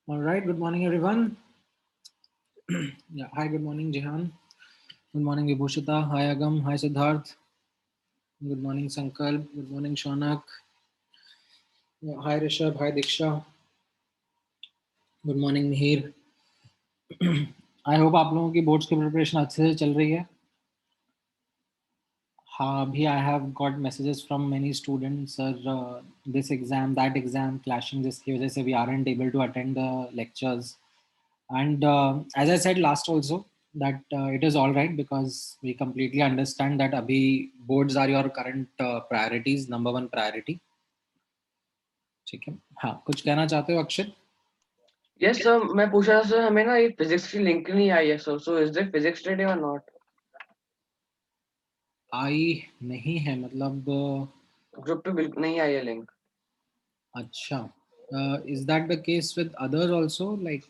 All right, good morning, everyone. Yeah, hi, good morning, Jihan. Good morning, Vibhushita. Hi, Agam. Hi, Siddharth. Good morning, Sankalp. Good morning, Shonak. Yeah, hi, Rishabh. Hi, Diksha. Good morning, Mihir. I hope आप लोगों की boards की preparation अच्छे से चल रही है. हाँ, अभी I have got messages from many students sir this exam that exam clashing जिसकी वजह से we aren't able to attend the lectures. And as I said last also, that it is all right because we completely understand that abhi boards are your current priorities, number one priority. ठीक है. हाँ, कुछ कहना चाहते हो अक्षर? Yes sir, मैं पूछ रहा था सर, हमें ना ये फिजिक्स की लिंक नहीं आई है sir, so is there physics today or not? आई नहीं है मतलब ग्रुप पे बिल्कुल नहीं आई है लिंक. अच्छा. Is that the case with others also, like,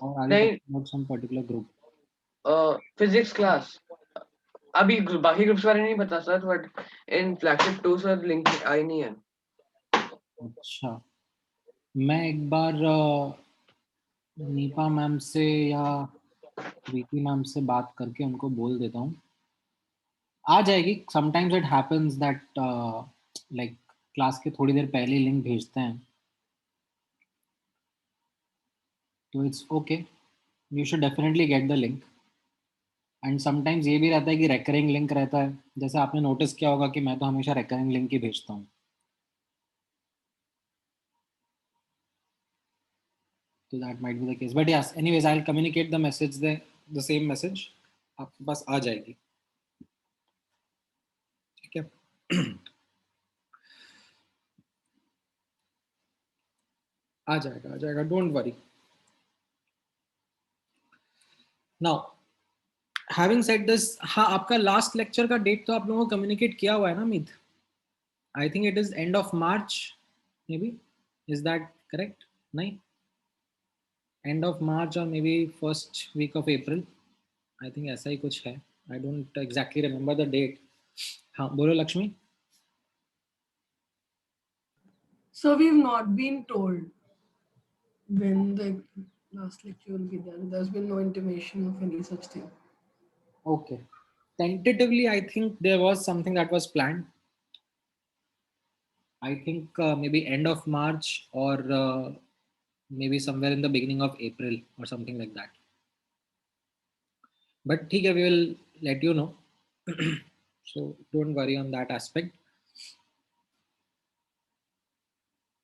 or are you नहीं, talking about some particular group? Physics class अभी बाकी ग्रुप्स बारे नहीं पता sir, but in flagship 2 sir link आई नहीं है. अच्छा, मैं एक बार नीपा मैम से या प्रीति मैम से बात करके उनको बोल देता हूँ. आ जाएगी. Sometimes it happens that like class के थोड़ी देर पहले लिंक भेजते हैं, तो it's okay. You should definitely get the link. And sometimes ये भी रहता है कि रेकरिंग लिंक रहता है. जैसे आपने नोटिस किया होगा कि मैं तो हमेशा रेकरिंग लिंक ही भेजता हूँ. तो that might be the case, but yes, anyways I will communicate the message, the same message आपके पास आ जाएगी. ठीक है. आ जाएगा, don't worry. Now having said this, हाँ, आपका लास्ट लेक्चर का डेट तो आप लोगों को कम्युनिकेट किया हुआ है ना Meet? I think it is end of March maybe. Is that correct? नहीं, end of March or maybe first week of April. I think ऐसा ही कुछ है. I don't exactly remember the date. हाँ बोलो Lakshmi. So we've not been told when the last lecture will be there. There's been no intimation of any such thing. Okay. Tentatively, I think there was something that was planned. I think maybe end of March or maybe somewhere in the beginning of April or something like that. But ठीक है, we will let you know. So don't worry on that aspect.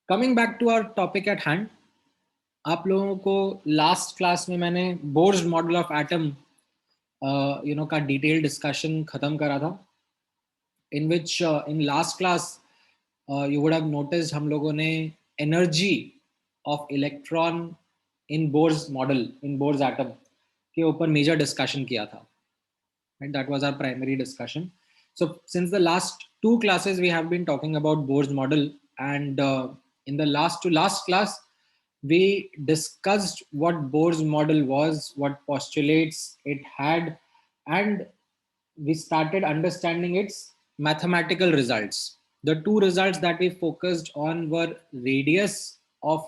Coming back to our topic at hand, आप लोगों को last class में मैंने Bohr's model of atom का detail discussion खत्म करा था, in which in last class you would have noticed हम लोगों ने energy of electron in Bohr's model, in Bohr's atom के ऊपर मेजर डिस्कशन किया था. Right? That was our primary discussion. So since the last two classes we have been talking about Bohr's model, and in the last class we discussed what Bohr's model was, what postulates it had, and we started understanding its mathematical results. The two results that we focused on were radius of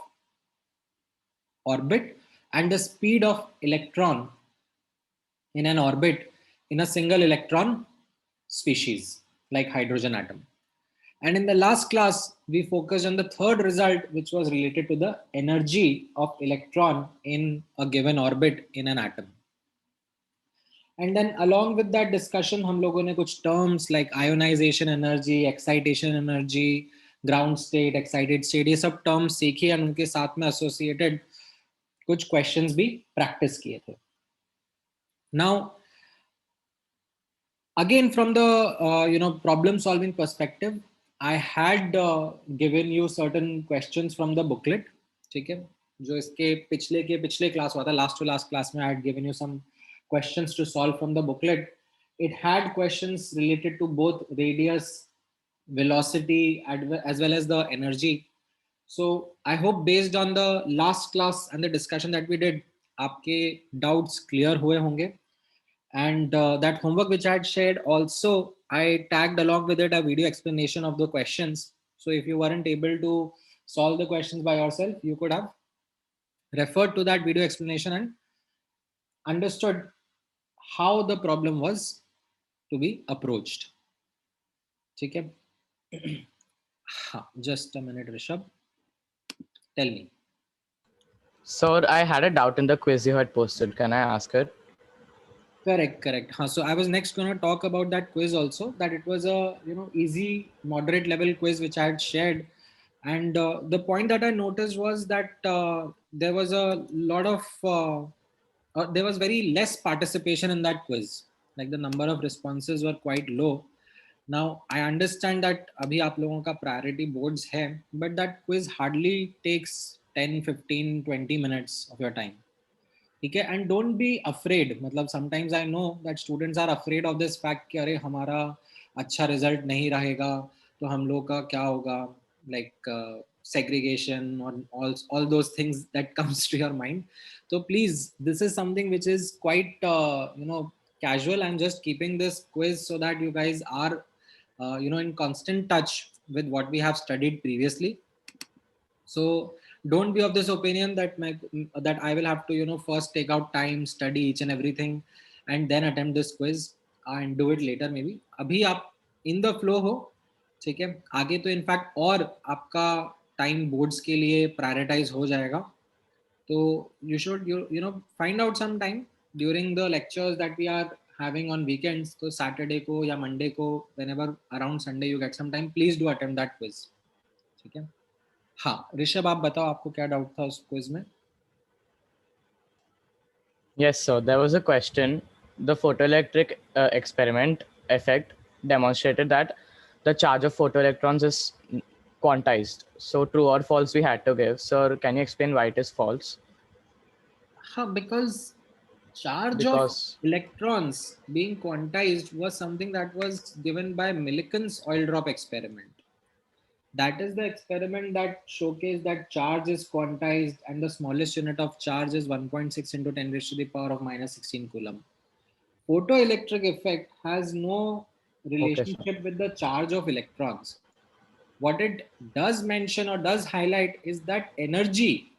orbit and the speed of electron in an orbit in a single electron species like hydrogen atom. And in the last class, we focused on the third result, which was related to the energy of electron in a given orbit in an atom. And then along with that discussion, हम लोगों ने कुछ terms like ionization energy, excitation energy, ground state, excited state, ये सब terms सीखी और उनके साथ में associated कुछ questions भी practice किए थे. Now, again from the problem solving perspective, I had given you certain questions from the booklet. ठीक है, जो इसके पिछले क्लास हुआ था, last to last class में I had given you some questions to solve from the booklet. It had questions related to both radius, velocity, as well as the energy. So I hope based on the last class and the discussion that we did, आपके doubts clear हुए होंगे. And that homework which I had shared also, I tagged along with it a video explanation of the questions. So if you weren't able to solve the questions by yourself, you could have referred to that video explanation and understood how the problem was to be approached. Okay. Just a minute, Rishabh. Tell me. Sir, I had a doubt in the quiz you had posted. Can I ask it? Correct. So I was next going to talk about that quiz also, that it was a easy moderate level quiz which I had shared. And the point that I noticed was that there was a lot of there was very less participation in that quiz. Like the number of responses were quite low. Now I understand that abhi aap logon ka priority boards hai, but that quiz hardly takes 10, 15, 20 minutes of your time. ठीक है, and don't be afraid. मतलब sometimes I know that students are afraid of this fact कि अरे हमारा अच्छा result नहीं रहेगा तो हम लोग का क्या होगा, like segregation or all those things that comes to your mind. So please, this is something which is quite casual. I'm just keeping this quiz so that you guys are in constant touch with what we have studied previously. So don't be of this opinion that I will have to first take out time, study each and everything, and then attempt this quiz and do it later maybe. अभी आप in the flow हो, ठीक है, आगे तो in fact और आपका time boards के लिए प्रायोरिटाइज हो जाएगा. तो you should find out some time during the lectures that we are having on weekends. तो Saturday को या Monday को, whenever around Sunday you get some time, please do attempt that quiz. ठीक है. हाँ ऋषभ, आप बताओ आपको क्या डाउट था उस क्विज में. Yes, so there was a question. The photoelectric experiment effect demonstrated that the charge of photoelectrons is quantized. So true or false we had to give. Sir, can you explain why it is false? हाँ, because charge of electrons being quantized was something that was given by Millikan's oil drop experiment. That is the experiment that showcased that charge is quantized and the smallest unit of charge is 1.6 into 10 raised to the power of minus 16 coulomb. Photoelectric effect has no Okay, sir. relationship with the charge of electrons. What it does mention or does highlight is that energy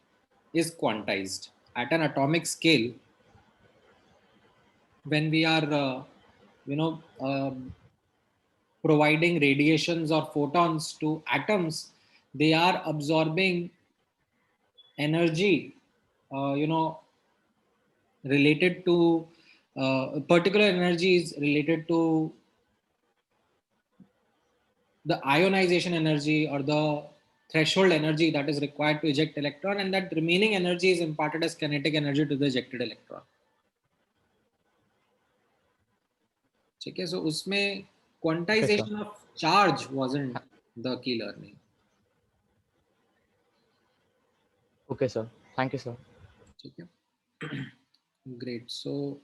is quantized at an atomic scale when we are, you know, providing radiations or photons to atoms. They are absorbing energy, you know, related to particular energies related to the ionization energy or the threshold energy that is required to eject electron, and that remaining energy is imparted as kinetic energy to the ejected electron. ठीक है, so उसमें Okay, sir. quantization of charge wasn't the key learning. Okay, sir. Thank you, sir. ठीक है, great. So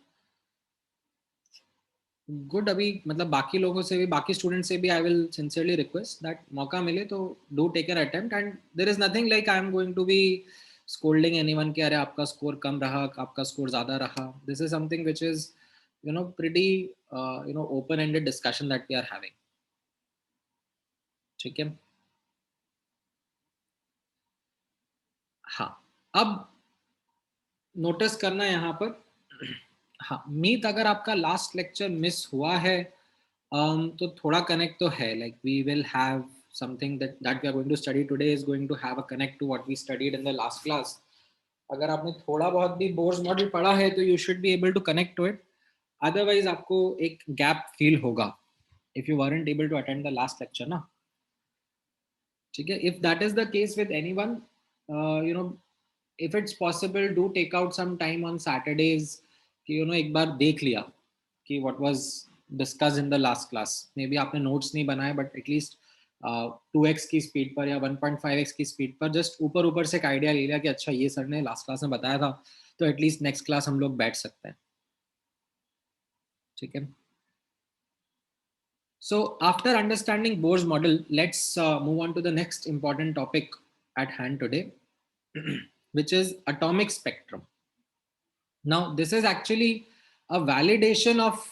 good. अभी मतलब बाकी लोगों से भी, बाकी स्टूडेंट से भी I will sincerely request that मौका मिले तो do take an attempt, and there is nothing like I am going to be scolding anyone कि अरे आपका स्कोर कम रहा, आपका स्कोर ज्यादा रहा. This is something which is pretty open ended discussion that we are having. ठीक है. हाँ, अब नोटिस करना यहाँ पर, हाँ मीत, अगर आपका लास्ट लेक्चर मिस हुआ है तो थोड़ा कनेक्ट तो है. Like we will have something that we are going to study today is going to have a connect to what we studied in the last class. अगर आपने थोड़ा बहुत भी बोर्स मॉडल पढ़ा है तो you should be able to connect to it. Otherwise आपको एक गैप फील होगा if you weren't able to attend the last lecture ना. ठीक है. If that is the case with anyone, if it's possible, do take out some time on Saturdays कि एक बार देख लिया कि what was discussed in the last class. Maybe आपने notes नहीं बनाए but at least 2x की स्पीड पर या 1.5x की स्पीड पर जस्ट ऊपर ऊपर से एक आइडिया ले लिया कि अच्छा ये सर ने लास्ट क्लास में बताया था, तो एटलीस्ट नेक्स्ट क्लास हम लोग बैठ सकते हैं. ठीक है. So after understanding Bohr's model, let's move on to the next important topic at hand today, which is atomic spectrum. Now this is actually a validation of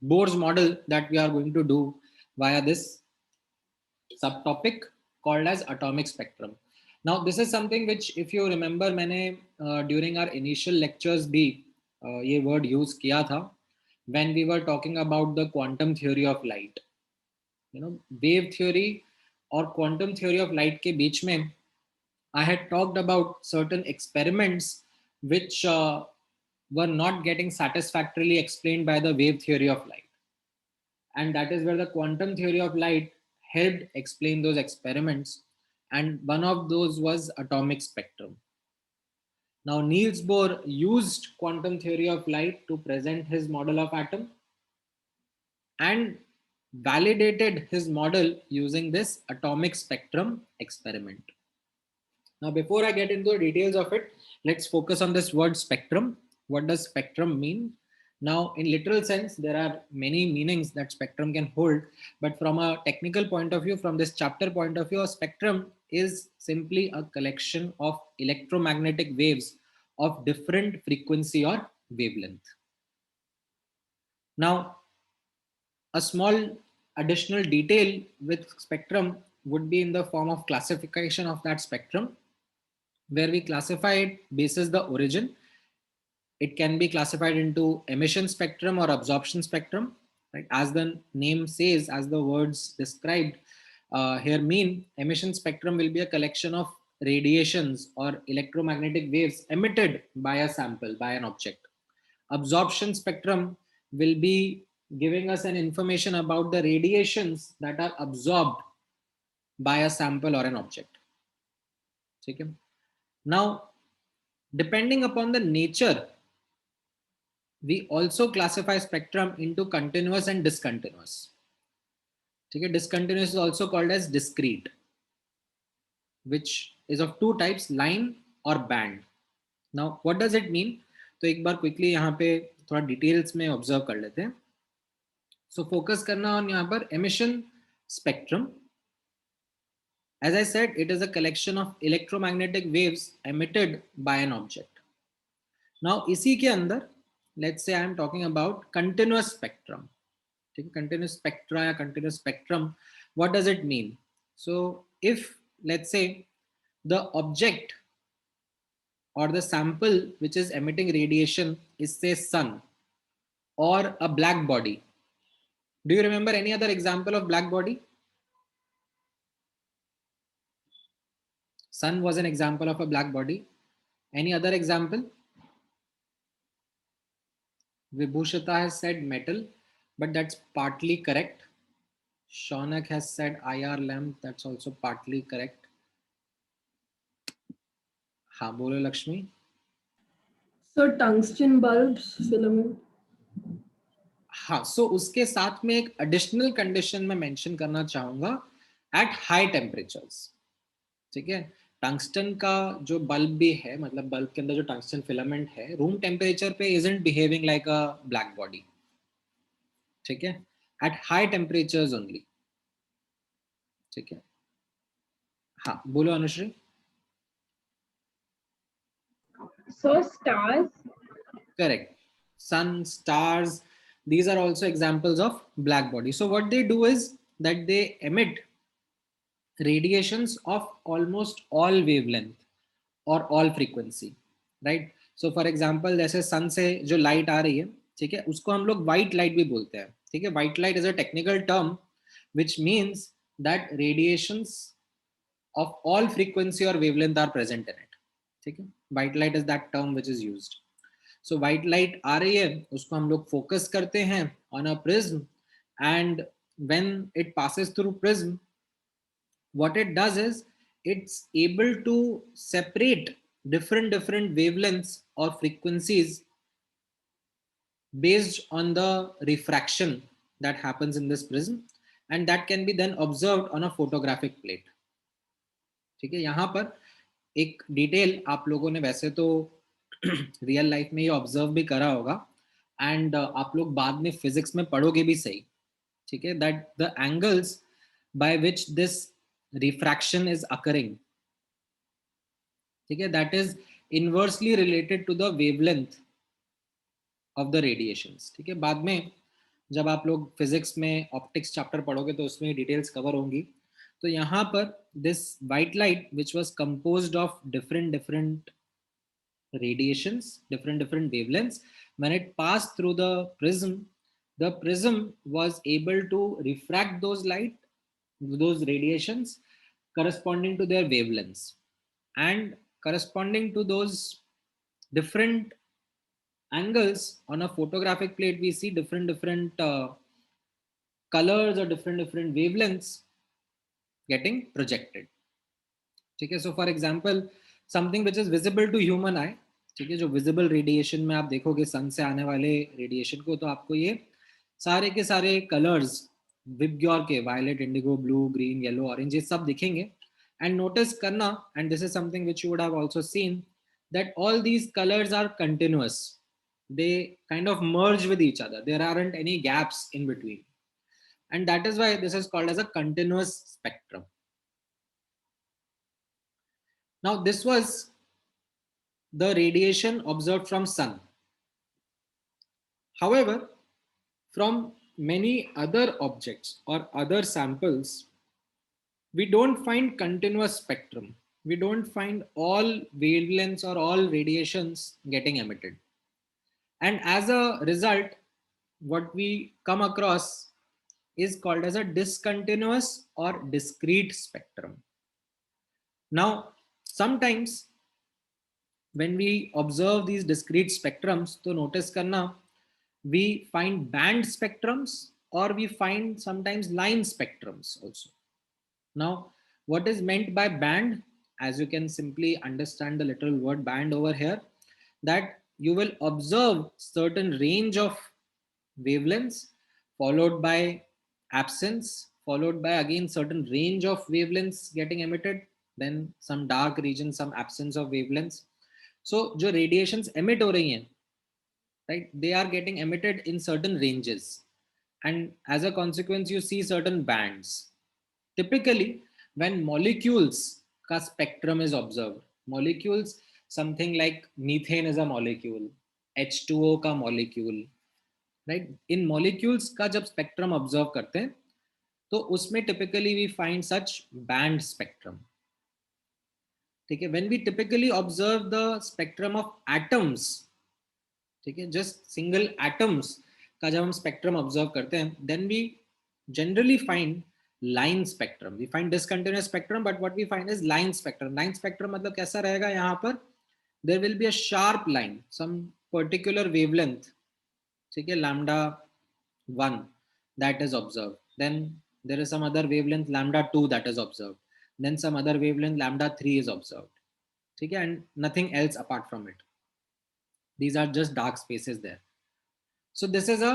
Bohr's model that we are going to do via this subtopic called as atomic spectrum. Now this is something which, if you remember, मैंने during our initial lectures भी ये word use किया था when we were talking about the quantum theory of light. Wave theory और quantum theory of light के बीच में I had talked about certain experiments which were not getting satisfactorily explained by the wave theory of light, and that is where the quantum theory of light helped explain those experiments, and one of those was atomic spectrum. Now Niels Bohr used quantum theory of light to present his model of atom and validated his model using this atomic spectrum experiment. Now before I get into the details of it, let's focus on this word spectrum. What does spectrum mean? Now, in literal sense, there are many meanings that spectrum can hold, but from a technical point of view, from this chapter point of view, a spectrum is simply a collection of electromagnetic waves of different frequency or wavelength. Now, a small additional detail with spectrum would be in the form of classification of that spectrum, where we classify it basis the origin. It can be classified into emission spectrum or absorption spectrum, right? As the name says, as the words described here mean, emission spectrum will be a collection of radiations or electromagnetic waves emitted by a sample, by an object. Absorption spectrum will be giving us an information about the radiations that are absorbed by a sample or an object. Okay. Now, depending upon the nature, we also classify spectrum into continuous and discontinuous. Okay. Discontinuous is also called as discrete, which is of two types, line or band. Now, what does it mean? तो एक बार quickly यहाँ पे थोड़ा details में observe कर लेते हैं. So focus करना on यहाँ पर emission spectrum. As I said, it is a collection of electromagnetic waves emitted by an object. Now, इसी के अंदर, let's say I am talking about continuous spectrum. Continuous spectra या continuous spectrum, what does it mean? So, if let's say the object or the sample which is emitting radiation is say sun or a black body. Do you remember any other example of black body? Sun was an example of a black body. Any other example? Vibhushita has said metal, but that's partly correct. Shaunak has said IR lamp, that's also partly correct. हाँ बोलो Lakshmi. So tungsten bulbs, filament. हाँ, so उसके साथ में एक additional condition मैं mention करना चाहूँगा at high temperatures. ठीक है, टंगस्टन का जो बल्ब भी है, मतलब बल्ब के अंदर जो टंगस्टन फिलामेंट है, रूम टेम्परेचर पे isn't behaving like a black body. ठीक है, at high temperatures only. ठीक है, हाँ बोलो Anushree. So stars. Correct. Sun, stars, these are also examples of black body. So what they do is that they emit radiations of almost all wavelength or all frequency, right? So for example, जैसे sun से जो light आ रही है, ठीक है, उसको हम लोग white light भी बोलते हैं. ठीक है, white light is a technical term which means that radiations of all frequency or wavelength are present in it. ठीक है, white light is that term which is used. So white light आ रही है, उसको हम लोग focus करते हैं on a prism, and when it passes through prism, what it does is it's able to separate different wavelengths or frequencies based on the refraction that happens in this prism, and that can be then observed on a photographic plate. ठीक है, यहाँ पर एक detail आप लोगों ने वैसे तो रियल लाइफ में ये ऑब्जर्व भी करा होगा, एंड आप लोग बाद में फिजिक्स में पढ़ोगे भी सही. ठीक है, that the angles by which this refraction is occurring, ठीक है, that is inversely related to the wavelength of the radiations. ठीक है, बाद में जब आप लोग फिजिक्स में ऑप्टिक्स चैप्टर पढ़ोगे तो उसमें डिटेल्स कवर होंगी. तो यहाँ पर this white light which was composed of different radiations, different wavelengths, when it passed through the prism was able to refract those radiations corresponding to their wavelengths, and corresponding to those different angles on a photographic plate we see different colors or different wavelengths getting projected. ठीक है, so for example something which is visible to human eye, ठीक है, जो visible radiation में आप देखोगे सन से आने वाले रेडिएशन को, तो आपको ये सारे के सारे कलर्स विबग्योर के violet, indigo, blue, green, yellow, orange, ये सब दिखेंगे. एंड नोटिस करना, and this is something which you would have also seen, that all these colours are continuous, they kind of merge with each other, there aren't any gaps in between, and that is why this is called as a continuous spectrum. Now this was the radiation observed from sun. However, from many other objects or other samples, we don't find continuous spectrum. We don't find all wavelengths or all radiations getting emitted. And as a result, what we come across is called as a discontinuous or discrete spectrum. Now, sometimes when we observe these discrete spectrums, to notice karna, we find band spectrums or we find sometimes line spectrums also. Now, what is meant by band? As you can simply understand the literal word band over here, that you will observe certain range of wavelengths followed by absence, followed by again certain range of wavelengths getting emitted, then some dark region, some absence of wavelengths. So jo radiations emit ho rahi hain, right, they are getting emitted in certain ranges, and as a consequence you see certain bands. Typically when molecules का spectrum is observed. Molecules, something like methane is a molecule, H2O का molecule, right? In molecules का जब spectrum observe करते हैं तो उसमें typically we find such band spectrum. ठीक है, when we typically observe the spectrum of atoms, ठीक है, just single atoms का जब हम spectrum observe करते हैं, then we generally find line spectrum. We find discontinuous spectrum, but what we find is line spectrum. Line spectrum मतलब कैसा रहेगा यहाँ पर? There will be a sharp line, some particular wavelength, ठीक है, lambda 1 that is observed. Then there is some other wavelength lambda 2 that is observed. Then some other wavelength lambda 3 is observed. ठीक है, and nothing else apart from it. These are just dark spaces there. So this is a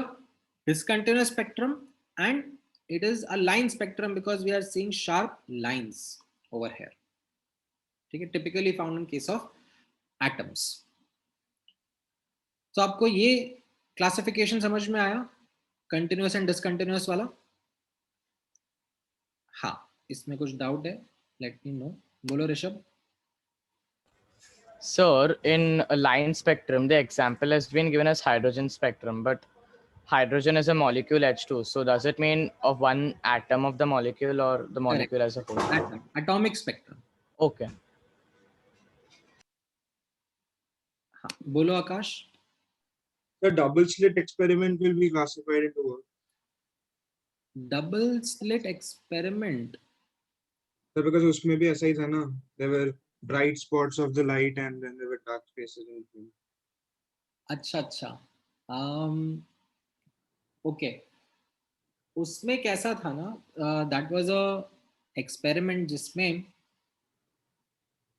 discontinuous spectrum, and it is a line spectrum because we are seeing sharp lines over here. ठीक है, typically found in case of atoms. So आपको ये classification समझ में आया, continuous and discontinuous वाला? हाँ, इसमें कुछ डाउट है? Let me know. बोलो Rishabh. Sir, in a line spectrum, the example has been given as hydrogen spectrum, but hydrogen is a molecule H2. So does it mean of one atom of the molecule or the molecule as a whole? Atom, atomic spectrum. Okay. हाँ, बोलो आकाश. The double slit experiment will be classified into what? Double slit experiment. So because उसमें भी ऐसा ही था ना, there were bright spots of the light and then there were dark spaces in between. अच्छा अच्छा. Okay. उसमें कैसा था ना, that was a experiment जिसमें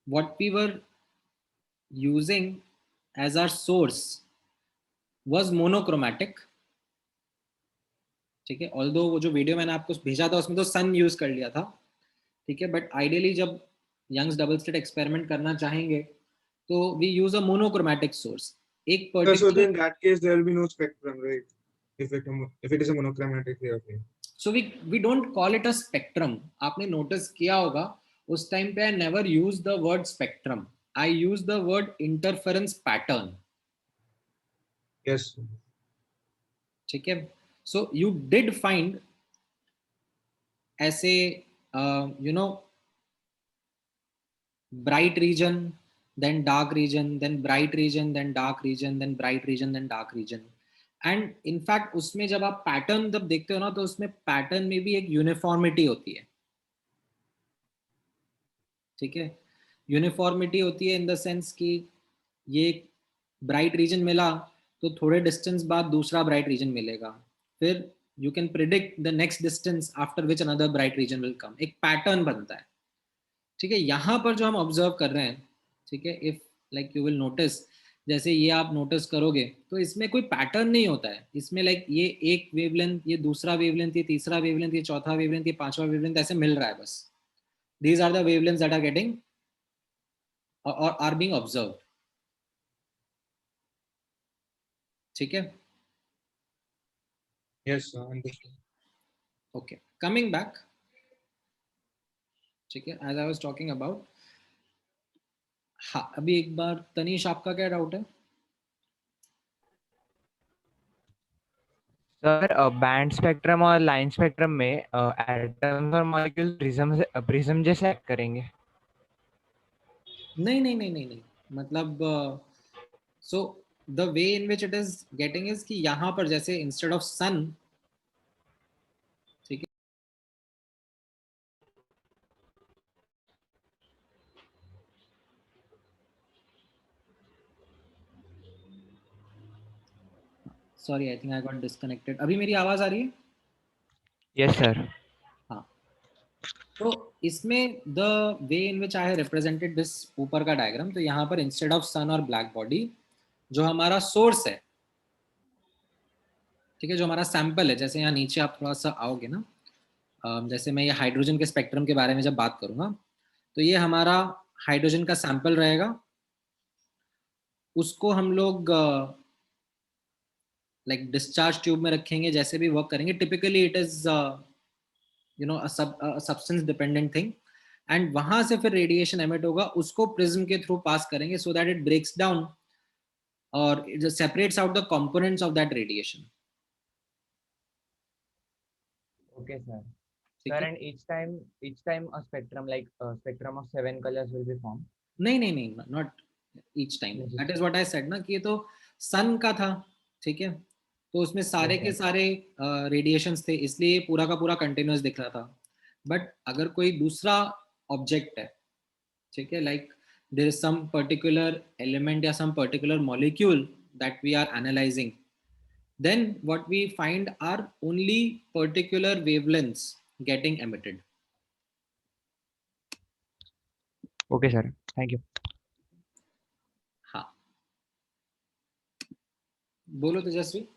what we were using as our source was monochromatic. ठीक है, although वो जो वीडियो मैंने आपको भेजा था उसमें तो सन यूज कर लिया था, ठीक है, बट आइडियली जब यंग्स डबल स्लिट एक्सपेरिमेंट करना चाहेंगे तो we use a monochromatic source. एक So particular, in that case there will be no spectrum, right? If it is a monochromatic therapy. so we don't call it a spectrum. आपने notice किया होगा उस time पे I never use the word spectrum. I use the word interference pattern. Yes. ठीक है, so you did find ऐसे you know bright region, then dark region, then bright region, then dark region, then bright region, then dark region. And in fact उसमें जब आप pattern जब देखते हो ना तो उसमें पैटर्न में भी एक यूनिफॉर्मिटी होती है. ठीक है, यूनिफॉर्मिटी होती है इन द सेंस कि ये ब्राइट रीजन मिला तो थोड़े डिस्टेंस बाद दूसरा ब्राइट रीजन मिलेगा, फिर you can predict the next distance after which another bright region will come. एक पैटर्न बनता है. ठीक है, यहाँ पर जो हम ऑब्जर्व कर रहे हैं, ठीक है, if like you will notice, जैसे ये आप नोटिस करोगे तो इसमें कोई पैटर्न नहीं होता है. इसमें लाइक ये एक वेवलेंथ, ये दूसरा वेवलेंथ, ये तीसरा वेवलेंथ, ये चौथा वेवलेंथ, ये पांचवा वेवलेंथ ऐसे मिल रहा है बस. These are the wavelengths that are getting or are being observed. ठीक है. Yes, understood. Okay, coming back. ठीक है, as I was talking about. हाँ, अभी एक बार तनीश आपका क्या डाउट है? सर बैंड स्पेक्ट्रम और लाइन स्पेक्ट्रम में एटम्स और मॉलिक्यूल प्रिज्म जैसे एक्ट करेंगे? नहीं नहीं नहीं नहीं नहीं, मतलब so the way in which it is getting is कि यहाँ पर जैसे instead of sun, ठीक है, sorry I think I got disconnected. अभी मेरी आवाज आ रही है? Yes sir. हाँ, तो इसमें the way in which I have represented this ऊपर का डायग्राम, तो यहाँ पर इंस्टेड ऑफ सन और ब्लैक बॉडी जो हमारा सोर्स है, ठीक है, जो हमारा सैंपल है, जैसे यहाँ नीचे आप थोड़ा सा आओगे ना, जैसे मैं ये हाइड्रोजन के स्पेक्ट्रम के बारे में जब बात करूँगा तो ये हमारा हाइड्रोजन का सैंपल रहेगा. उसको हम लोग लाइक डिस्चार्ज ट्यूब में रखेंगे, जैसे भी वर्क करेंगे. Typically it is you know a substance dependent thing. And वहां से फिर रेडिएशन एमिट होगा, उसको प्रिज्म के थ्रू पास करेंगे so that it breaks down और it just separates out the components of that radiation. Okay, sir. ठीक Sir, है? and each time a spectrum like a spectrum of 7 colors will be formed. नहीं, not each time. Yes, That is what I said ना कि ये तो सन का था, ठीक है? तो उसमें सारे Yes, के sir. सारे रेडिएशंस थे, इसलिए पूरा का पूरा कंटिन्यूअस दिख रहा था. बट अगर कोई दूसरा ऑब्जेक्ट है, ठीक है, like there is some particular element या some particular molecule that we are analyzing, then what we find are only particular wavelengths getting emitted. Okay, sir. Thank you. हाँ, बोलो तेजस्वी.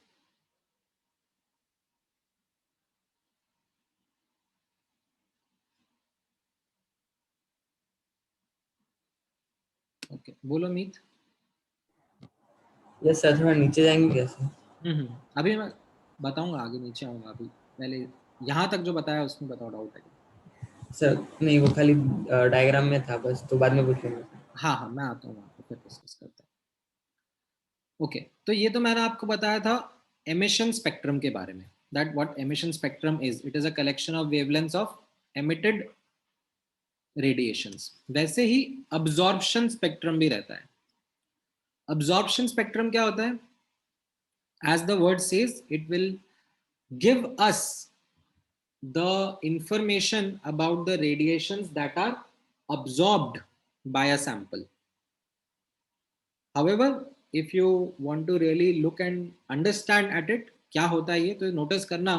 ओके, बोलो मीत. यस सर, थोड़ा नीचे जाएंगे कैसे? अभी मैं बताऊंगा, आगे नीचे आऊंगा. अभी पहले यहाँ तक जो बताया उसमें बताओ, डाउट है. सर नहीं, वो खाली डायग्राम में था बस, तो बाद में पूछ लेंगे. हाँ, मैं आता हूँ वहाँ पे, फिर डिस्कस करते हैं. ओके, तो ये तो मैंने आपको बताया था एमिशन स्पेक्ट्रम के बारे में. That what emission spectrum is, it is a collection of wavelengths of emitted radiations. वैसे ही अब्जॉर्प्शन स्पेक्ट्रम भी रहता है. अब्जॉर्प्शन स्पेक्ट्रम क्या होता है? As the word says, it will give us the information about the radiations that are absorbed by a sample. However, if you want to really look and understand at it, क्या होता है ये, तो notice करना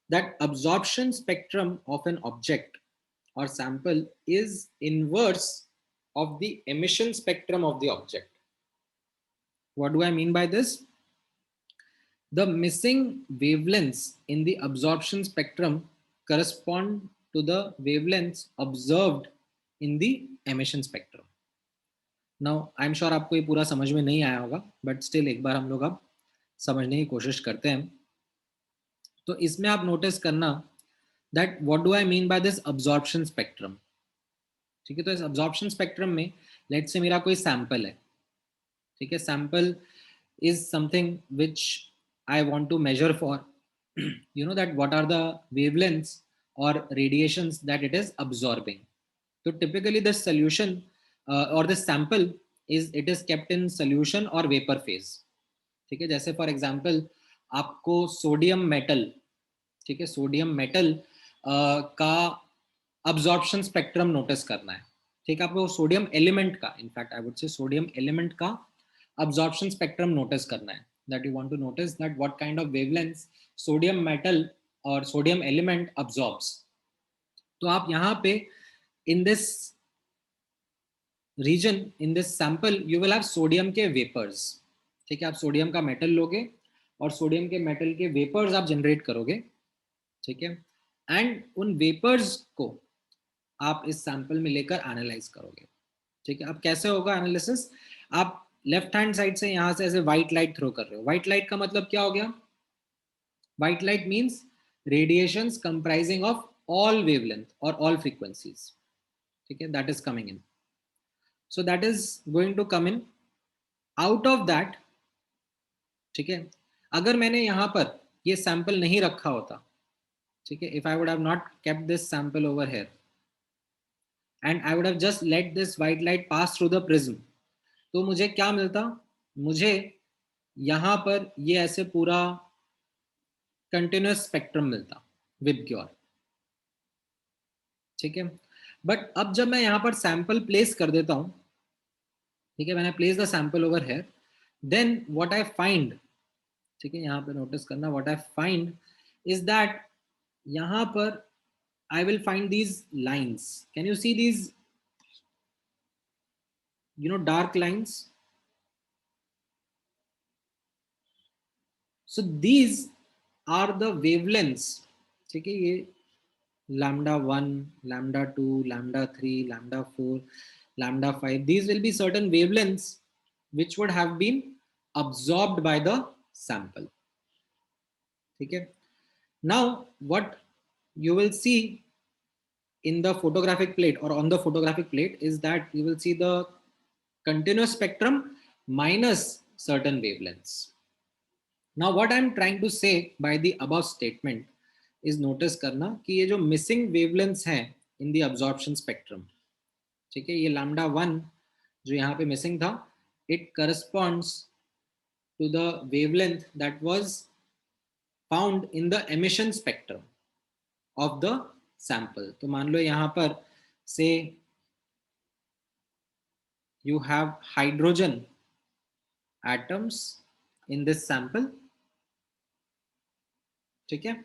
that absorption spectrum of an object or sample is inverse of the emission spectrum of the object. What do I mean by this? The missing wavelengths in the absorption spectrum correspond to the wavelengths observed in the emission spectrum. Now, I'm sure आपको ये पूरा समझ में नहीं आया होगा, but still एक बार हम लोग अब समझने की कोशिश करते हैं. तो इसमें आप नोटिस करना that what do I mean by this absorption spectrum. ठीक है, तो इस absorption spectrum में let's say मेरा कोई sample है, ठीक है, sample is something which I want to measure for, you know, that what are the wavelengths or radiations that it is absorbing. So typically the solution or the sample it is kept in solution or vapor phase. ठीक है, जैसे for example आपको sodium metal, ठीक है, sodium metal का absorption spectrum notice करना है. ठीक है, आपको सोडियम एलिमेंट का, in fact I would say sodium element का absorption spectrum नोटिस करना है. That you want to notice that what kind of wavelengths sodium metal or sodium element absorbs. तो आप यहाँ पे in this region, in this sample, you will have sodium के vapors. ठीक है, आप सोडियम का मेटल लोगे और सोडियम के मेटल के वेपर्स आप जनरेट करोगे. ठीक है, एंड उन वेपर्स को आप इस सैंपल में लेकर एनालाइज करोगे. ठीक है, अब कैसे होगा एनालिसिस? आप लेफ्ट हैंड साइड से यहां से ऐसे व्हाइट लाइट थ्रो कर रहे हो. व्हाइट लाइट का मतलब क्या हो गया? White light means radiations comprising of all wavelength और ऑल फ्रीक्वेंसीज. ठीक है, that is coming in. So that is going to come in. Out of that, ठीक है, अगर मैंने यहां पर ये सैंपल नहीं रखा होता, ठीक है, if I would have not kept this sample over here and I would have just let this white light pass through the prism, तो मुझे क्या मिलता? मुझे यहां पर ये ऐसे पूरा कंटिन्यूअस स्पेक्ट्रम मिलता विद ग्योर. ठीक है, बट अब जब मैं यहां पर सैंपल प्लेस कर देता हूं, ठीक है, मैंने place the sample over here, then what I find, ठीक है, यहां पर नोटिस करना, what I find is that यहां पर I will find these lines. Can you see these, you know, dark lines? So these are the wavelengths. ठीक है, ये lambda 1, lambda 2, lambda 3, lambda 4, lambda 5, these will be certain wavelengths which would have been absorbed by the sample. ठीक है, now what you will see in the photographic plate or on the photographic plate is that you will see the continuous spectrum minus certain wavelengths. Now what I'm trying to say by the above statement is notice करना कि ये जो missing wavelengths हैं in the absorption spectrum, ठीक है, ये lambda 1 जो यहाँ पे missing था, it corresponds to the wavelength that was found in the emission spectrum of the sample. तो मान लो यहाँ पर say you have hydrogen atoms in this sample, ठीक है.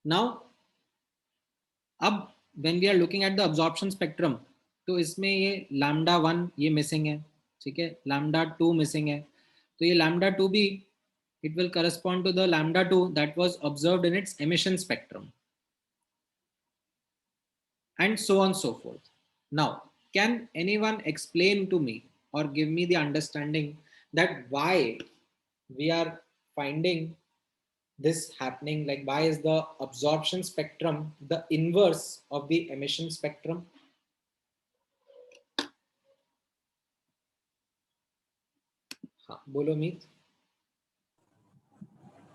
Now अब when we are looking at the absorption spectrum, तो इसमें ये lambda 1 ये missing है, ठीक है, lambda 2 missing है, तो ये lambda 2 भी it will correspond to the lambda 2 that was observed in its emission spectrum, and so on so forth. Now can anyone explain to me or give me the understanding that why we are finding this happening, like why is the absorption spectrum the inverse of the emission spectrum? हाँ, बोलो Meet.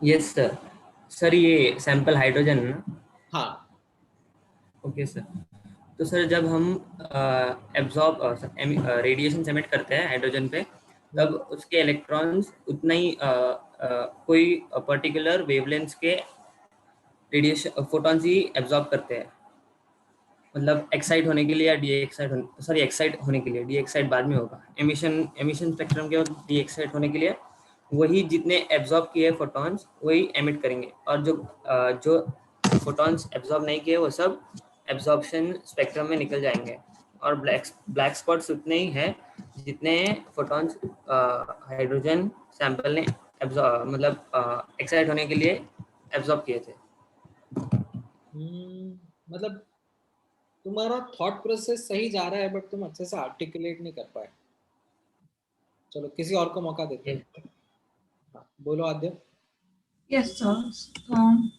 Yes sir. Sir ये sample hydrogen ना? हाँ. Okay sir. तो sir जब हम absorb radiation emit करते हैं हाइड्रोजन पे, तब उसके इलेक्ट्रॉन्स उतना ही कोई पर्टिकुलर वेवलेंथ के रेडिएशन फोटॉन्स ही एब्जॉर्ब करते हैं, मतलब एक्साइट होने के लिए या डी एक्साइट सॉरी एक्साइट होने के लिए. डी एक्साइट बाद में होगा. एमिशन स्पेक्ट्रम के बाद डी एक्साइट होने के लिए वही जितने एब्जॉर्ब किए फोटॉन्स वही एमिट करेंगे, और जो फोटॉन्स एब्जॉर्ब नहीं किए वो सब एब्जॉर्प्शन स्पेक्ट्रम में निकल जाएंगे, और ब्लैक स्पॉट्स उतने ही हैं जितने फोटॉन्स हाइड्रोजन सैंपल ने मतलब एक्साइट होने के लिए एब्जॉर्ब किए थे. मतलब तुम्हारा थॉट प्रोसेस सही जा रहा है, बट तुम अच्छे से आर्टिकुलेट नहीं कर पाए. चलो किसी और को मौका देते हैं. हाँ, बोलो आद्य. Yes, sir.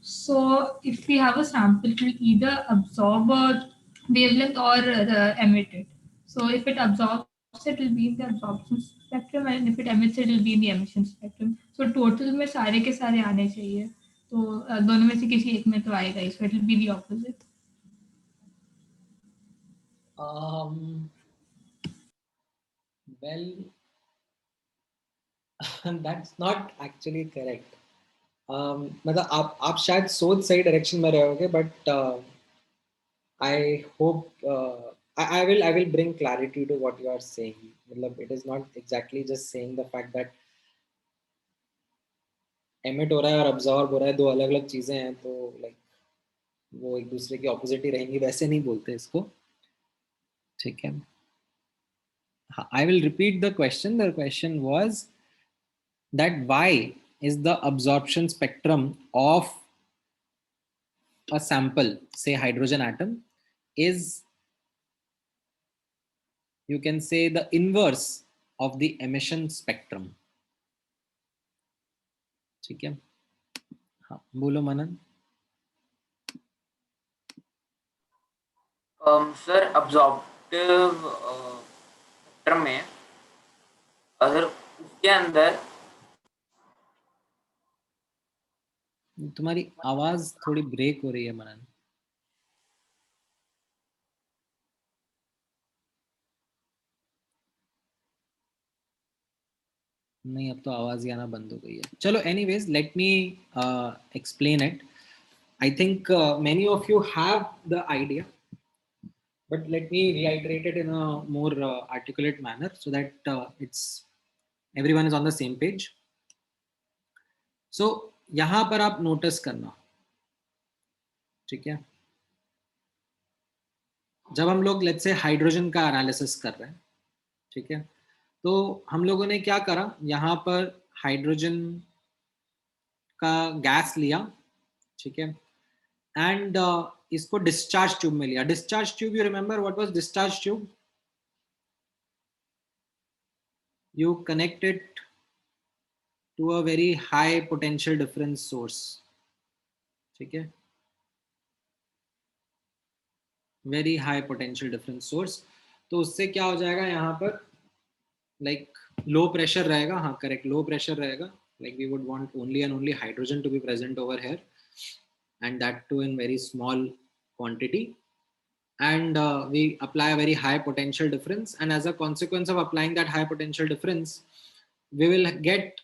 So if we have a sample, it will either absorb a wavelength or emit it. So if it absorbs, it will be in the absorption spectrum, and if it emits, it will be in the emission spectrum. So total में सारे के सारे आने चाहिए. तो दोनों में से किसी एक में तो आएगा ही. So it will be the opposite. Well, that's not actually correct. मतलब आप शायद सोच सही डायरेक्शन में रहे होगे, but I hope I will bring clarity to what you are saying. मतलब it is not exactly just saying the fact that emit हो रहा है और absorb हो रहा है, दो अलग अलग चीजें हैं, तो like वो एक दूसरे की ऑपोजिट ही रहेंगी, वैसे नहीं बोलते इसको, ठीक है. I will repeat the question. The question was that why is the absorption spectrum of a sample, say hydrogen atom, is, you can say, the inverse of the emission spectrum. ठीक है. हाँ, बोलो मनन. सर अब्जॉर्प्टिव स्पेक्ट्रम में अगर उसके अंदर तुम्हारी आवाज थोड़ी ब्रेक हो रही है मनन. नहीं, अब तो आवाज ही आना बंद हो गई है. चलो anyways, let me explain it. I think many of you have the idea, but let me reiterate it in a more articulate manner so that everyone is on the same page. So यहाँ पर आप notice करना, ठीक है, जब हम लोग let's say hydrogen का एनालिसिस कर रहे हैं, ठीक है, तो हम लोगों ने क्या करा, यहाँ पर हाइड्रोजन का गैस लिया, ठीक है, एंड इसको डिस्चार्ज ट्यूब में लिया. Discharge tube, you remember what was discharge tube? You connect it to a very high potential difference source, ठीक है. Very high potential difference source, तो उससे क्या हो जाएगा यहाँ पर, लाइक लो प्रेशर रहेगा, हाँ करेक्ट, लो प्रेशर रहेगा, like we would want only and only hydrogen to be present over here, and that too in very small quantity, and we apply a very high potential difference, and as a consequence of applying that high potential difference we will get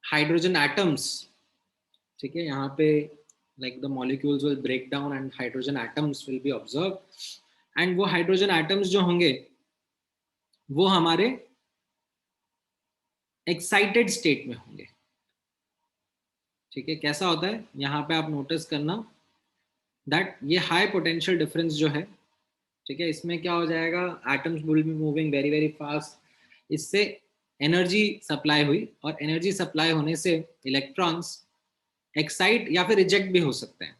hydrogen atoms. ठीक है, यहाँ पे like the molecules will break down and hydrogen atoms will be observed, and वो hydrogen atoms जो होंगे वो हमारे excited state में होंगे। ठीक है, कैसा होता है यहाँ पे आप नोटिस करना दैट ये हाई पोटेंशियल डिफरेंस जो है, ठीक है, इसमें क्या हो जाएगा, atoms will be moving very very fast, इससे एनर्जी सप्लाई हुई, और एनर्जी सप्लाई होने से इलेक्ट्रॉन्स एक्साइट या फिर रिजेक्ट भी हो सकते हैं।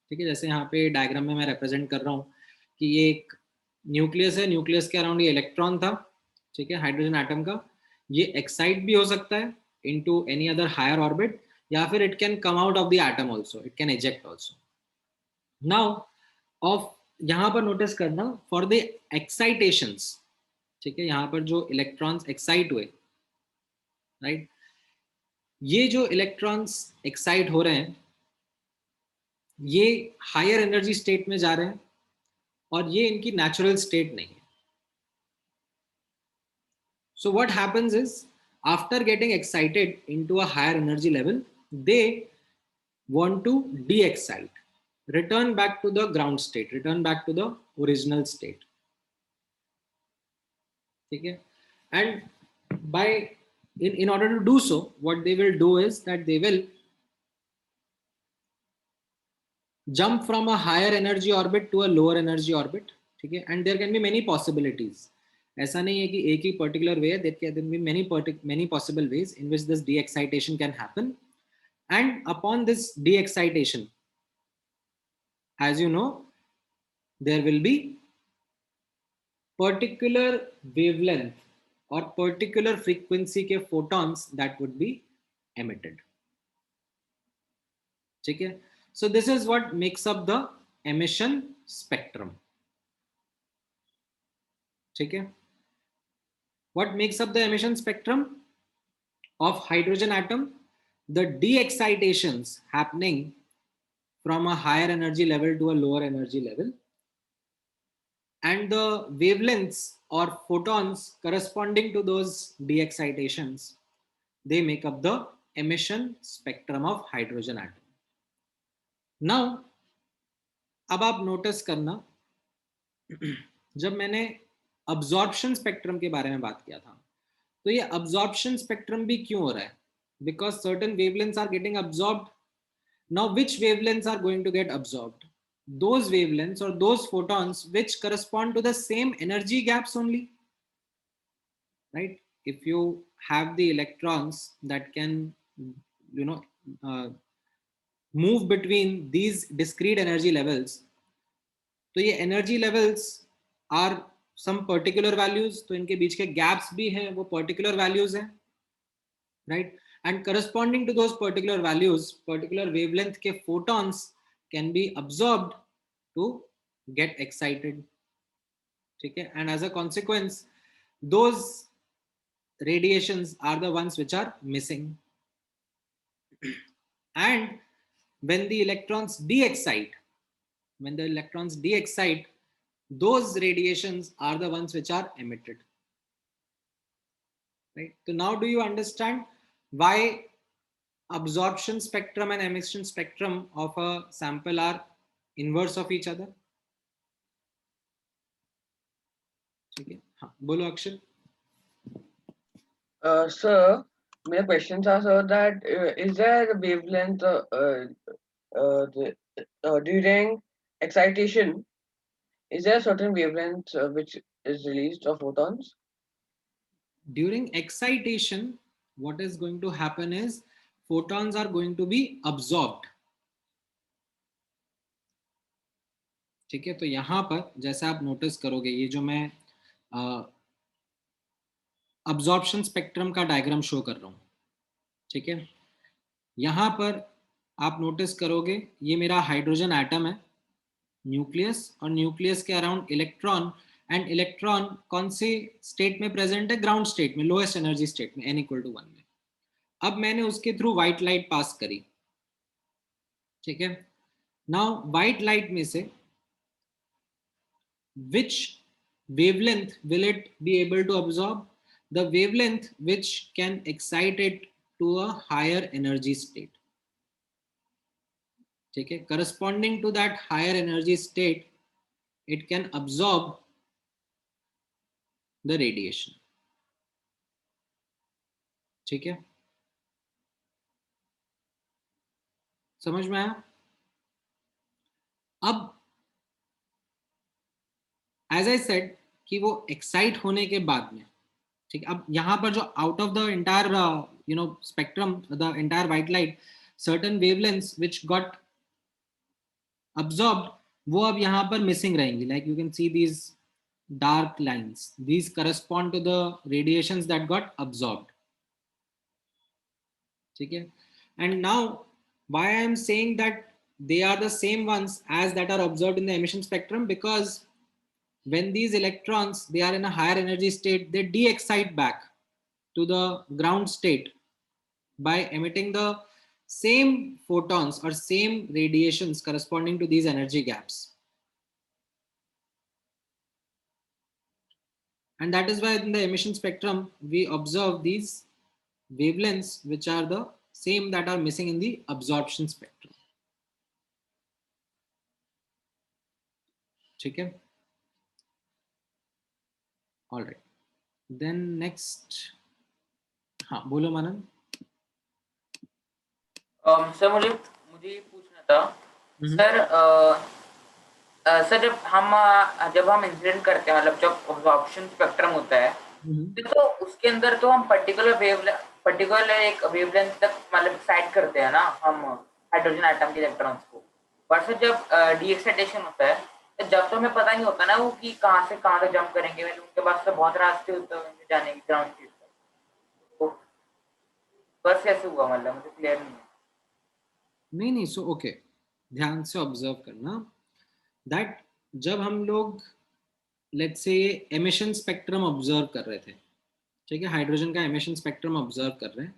ठीक है, जैसे यहाँ पे डायग्राम में मैं रिप्रेजेंट कर रहा हूँ कि ये एक न्यूक्लियस है, न्यूक्लियस के अराउंड ये इलेक्ट्रॉन था, ठीक है, हाइड्रोजन एटम का, ये एक्साइट भी हो सकता है into any other higher orbit, या फिर it can come out of the atom also, it can eject also. Now of यहाँ पर नोटिस करना फॉर द एक्साइटेशंस, ठीक है, यहाँ पर जो इलेक्ट्रॉन्स एक्साइट हुए, राइट, ये जो इलेक्ट्रॉन्स एक्साइट हो रहे हैं ये हायर एनर्जी स्टेट में जा रहे हैं, और ये इनकी नेचुरल स्टेट नहीं है। So what happens is after getting excited into a higher energy level, they want to de-excite, return back to the ground state, return back to the original state. Okay, and by in order to do so, what they will do is that they will jump from a higher energy orbit to a lower energy orbit. Okay, and there can be many possibilities. ऐसा नहीं है कि एक ही particular way है, there can be many possible ways in which this de-excitation can happen, and upon this de-excitation, as you know, there will be particular wavelength or particular frequency के photons that would be emitted. ठीक है, so this is what makes up the emission spectrum. ठीक है, what makes up the emission spectrum of hydrogen atom? The de-excitations happening from a higher energy level to a lower energy level, and the wavelengths or photons corresponding to those de-excitations, they make up the emission spectrum of hydrogen atom. Now अब आप notice करना, जब मैंने absorption spectrum के बारे में बात किया था, तो ये अब्जॉर्प्शन स्पेक्ट्रम भी क्यों हो रहा है? Because certain wavelengths are getting absorbed. Now which wavelengths are going to get absorbed? Those wavelengths or those photons which correspond to the same energy gaps only, right? If you have the electrons that can, you know, move between these discrete energy levels, तो ये energy levels are some particular values, तो इनके बीच के gaps भी हैं, वो particular values हैं, right? And corresponding to those particular values, particular wavelength के photons can be absorbed to get excited. Okay, and as a consequence, those radiations are the ones which are missing. And when the electrons de-excite, those radiations are the ones which are emitted. Right? So now do you understand why absorption spectrum and emission spectrum of a sample are inverse of each other? ठीक है, हाँ बोलो अक्षर. Sir, my questions are, sir, that is there a wavelength during excitation? Is there a certain wavelength which is released of photons? During excitation, what is going to happen is photons are going to be absorbed. ठीक है, तो यहाँ पर जैसा आप notice करोगे, ये जो मैं अब्जॉर्प्शन स्पेक्ट्रम का डायग्राम शो कर रहा हूँ, ठीक है, यहाँ पर आप नोटिस करोगे ये मेरा हाइड्रोजन एटम है, न्यूक्लियस और न्यूक्लियस के अराउंड इलेक्ट्रॉन, एंड इलेक्ट्रॉन कौन से स्टेट में प्रेजेंट है? ग्राउंड स्टेट में, लोएस्ट एनर्जी स्टेट में, n=1 में। अब मैंने उसके थ्रू व्हाइट लाइट पास करी, ठीक है। नाउ व्हाइट लाइट में से which wavelength will it be able to absorb? The wavelength which can excite it to a higher energy state, ठीक है। corresponding to that higher energy state, it can absorb the radiation, ठीक है। समझ में आया? अब एज आई सेड कि वो एक्साइट होने के बाद में, ठीक है, अब यहाँ पर जो out of the entire spectrum, the entire white light, certain wavelengths which got absorbed, वो अब यहाँ पर मिसिंग रहेंगी। Like you can see these dark lines, these correspond to the radiations that got absorbed, ठीक है। and now why I am saying that they are the same ones as that are observed in the emission spectrum, because when these electrons, they are in a higher energy state, they de-excite back to the ground state by emitting the same photons or same radiations corresponding to these energy gaps. And that is why in the emission spectrum we observe these wavelengths which are the same that are missing in the absorption spectrum, ठीक है। All right, then next, हाँ बोलो मानन। Sir मुझे ये पूछना था sir, जब हम इंसिडेंट करते हैं, मतलब जब अब्जॉर्प्शन स्पेक्ट्रम होता है, तो उसके अंदर तो हम पर्टिकुलर एक वेवलेंथ तक मतलब एक्साइट करते हैं ना हम हाइड्रोजन आइटम के इलेक्ट्रॉन्स को। पर सर जब डी एक्साइटेशन होता है, तो जब तो हमें पता नहीं होता ना वो कि कहाँ से कहाँ तक जंप करेंगे, मतलब उनके पास तो बहुत रास्ते होते हैं जाने के ग्राउंड स्टेट तक। तो बस कैसे हुआ, मतलब मुझे क्लियर नहीं है। नहीं, सो ओके, ध्यान से ऑब्जर्व करना दैट जब हम लोग let's say emission spectrum observe कर रहे थे, ठीक है, हाइड्रोजन का एमिशन स्पेक्ट्रम ऑब्जर्व कर रहे हैं,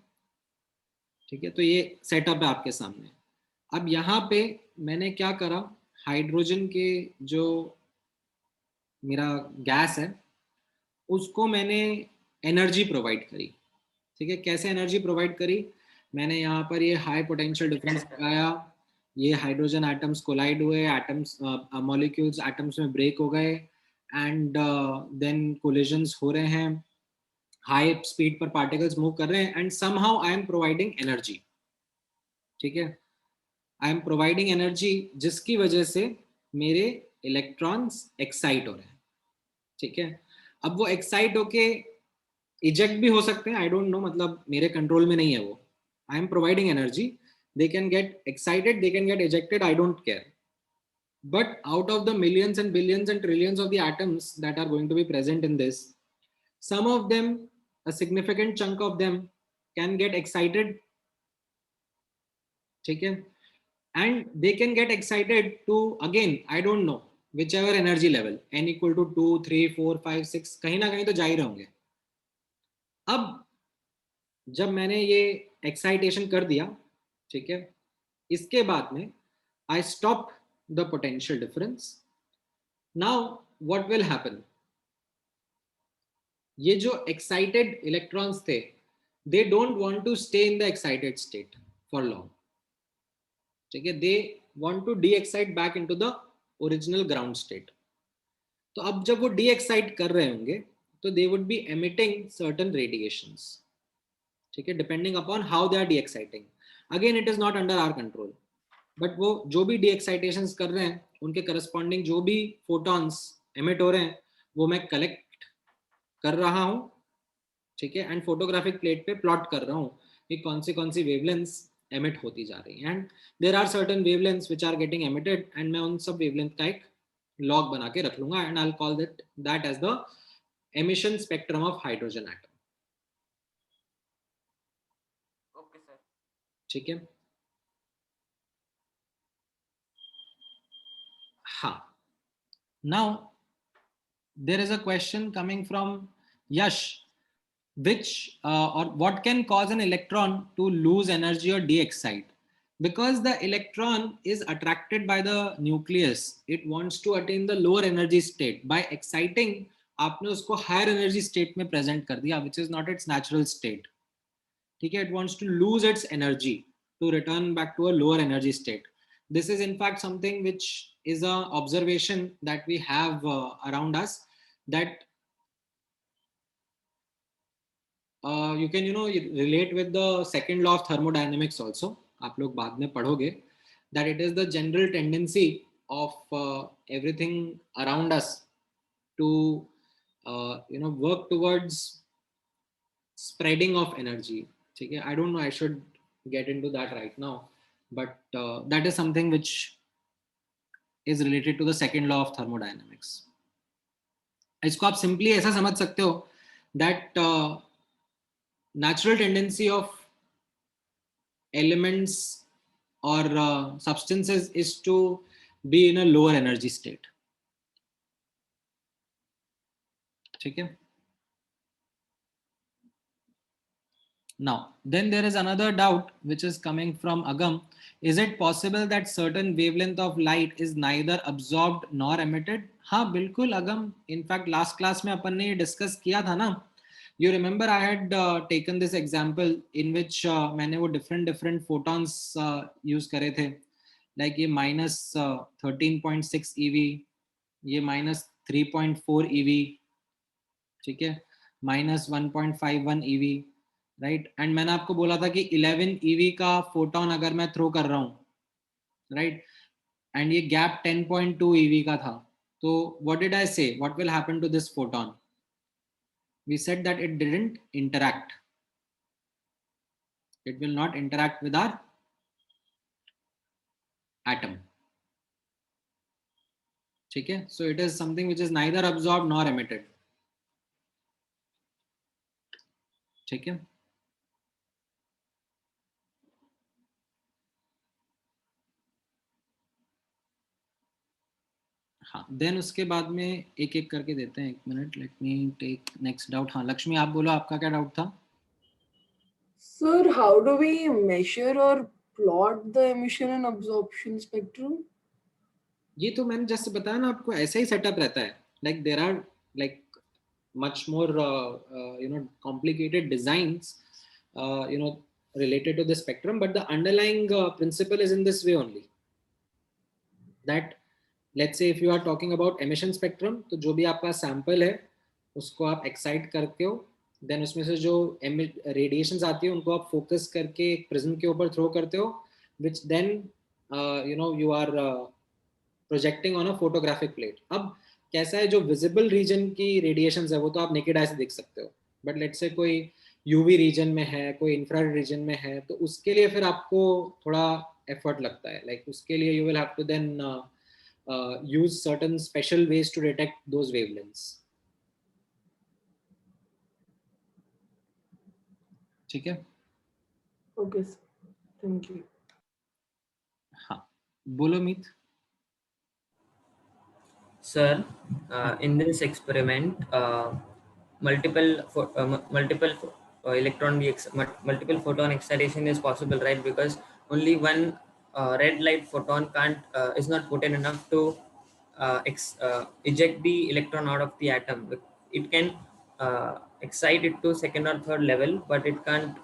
ठीक है, तो ये सेटअप है आपके सामने। अब यहाँ पे मैंने क्या करा, हाइड्रोजन के जो मेरा गैस है उसको मैंने एनर्जी प्रोवाइड करी, ठीक है। कैसे एनर्जी प्रोवाइड करी? मैंने यहाँ पर ये हाई पोटेंशियल डिफरेंस लगाया, ये हाइड्रोजन एटम्स कोलाइड हुए, एटम्स मॉलिक्यूल्स एटम्स में ब्रेक हो गए, एंड देन कोलिजन्स हो रहे हैं, हाई स्पीड पर पार्टिकल्स मूव कर रहे हैं, and somehow I am providing energy, ठीक है। आई एम प्रोवाइडिंग एनर्जी जिसकी वजह से मेरे इलेक्ट्रॉन्स एक्साइट हो रहे हैं, ठीक है। अब वो एक्साइट होके इजेक्ट भी हो सकते हैं, आई डोंट नो, मतलब मेरे कंट्रोल में नहीं है वो। आई am providing energy, they can get excited, they can get ejected, I don't care. But out of the millions and billions and trillions of the atoms that are going to be present in this, some of them, a significant chunk of them can get excited, okay, and they can get excited to, again I don't know, whichever energy level, n=2 3 4 5 6, कहीं ना कहीं तो जा ही रहे होंगे। अब जब मैंने ये एक्साइटेशन कर दिया, ठीक है, इसके बाद में I stop the potential difference. Now what will happen? ये जो excited electrons थे, they don't want to stay in the excited state for long, ठीक है, they want to de-excite back into the original ground state. तो अब जब वो de-excite कर रहे होंगे तो they would be emitting certain radiations, ठीक है, depending upon how they are de-exciting. Again it is not under our control, but वो जो भी डी एक्साइटेशंस कर रहे हैं उनके करस्पॉन्डिंग जो भी फोटॉन्स एमिट हो रहे हैं वो मैं कलेक्ट कर रहा हूँ, ठीक है, एंड फोटोग्राफिक प्लेट पे प्लॉट कर रहा हूँ कि कौन सी वेवलेंथ्स एमिट होती जा रही हैं, and there are certain wavelengths which are getting emitted, and मैं उन सब वेवलेंथ का एक लॉग बना के रख लूंगा, and I will call that as the emission spectrum of hydrogen atom. Okay sir, ठीक है। हाँ. Now there is a question coming from Yash, which or what can cause an electron to lose energy or de-excite? Because the electron is attracted by the nucleus, it wants to attain the lower energy state. By exciting, आपने उसको higher energy state में present कर दिया, which is not its natural state. ठीक है, it wants to lose its energy to return back to a lower energy state. This is in fact something which is a observation that we have around us, that you can relate with the second law of thermodynamics also. आप लोग बाद में पढ़ोगे that it is the general tendency of everything around us to work towards spreading of energy. ठीक है, I don't know, I should get into that right now, but that is something which is related to the second law of thermodynamics. इसको आप simply ऐसा समझ सकते हो that natural tendency of elements or substances is to be in a lower energy state. ठीक है. Now, then there is another doubt which is coming from Agam. Is it possible that certain wavelength of light is neither absorbed nor emitted? हाँ बिल्कुल Agam. In fact, last class में अपन ने discuss किया था ना. You remember I had taken this example in which मैंने वो different photons use करे थे. Like ये minus 13.6 eV, ये minus 3.4 eV, ठीक है, minus 1.51 eV. राइट, एंड मैंने आपको बोला था कि 11 EV का फोटोन अगर मैं थ्रो कर रहा हूँ, राइट, एंड ये गैप 10.2 EV का था, तो what did I say, what will happen to this photon? We said that it didn't interact, it will not interact with our atom. ठीक है, so it is something which is neither absorbed nor emitted. ठीक है. हाँ, then उसके बाद में एक एक करके देते हैं. एक minute, let me take next doubt. हाँ लक्ष्मी, आप बोलो, आपका क्या डाउट था? Sir, how do we measure or plot the emission and absorption spectrum? ये तो मैंने जस्ट बताया ना आपको, ऐसा ही सेटअप रहता है. Like there are like much more complicated designs related to the spectrum, but the underlying principle is in this way only, that let's say if you are talking about emission spectrum, तो जो भी आपका sample है उसको आप excite करते हो, then उसमें से जो रेडिएशंस आती है उनको आप फोकस करके एक प्रिज्म के ऊपर थ्रो करते हो, which then you are projecting on a photographic plate. अब कैसा है, जो विजिबल रीजन की रेडिएशंस है वो तो आप नेकेड आई से देख सकते हो, बट लेट्स से कोई यूवी रीजन में है, कोई इंफ्रारेड रीजन में है, तो उसके लिए फिर आपको थोड़ा एफर्ट लगता है. लाइक उसके लिए you will have to then use certain special ways to detect those wavelengths. ठीक है. Okay, sir. Thank you. हाँ बोलो मीत. Sir, in this experiment, multiple photon excitation is possible, right? Because only one red light photon is not potent enough to eject the electron out of the atom. It can excite it to second or third level, but it can't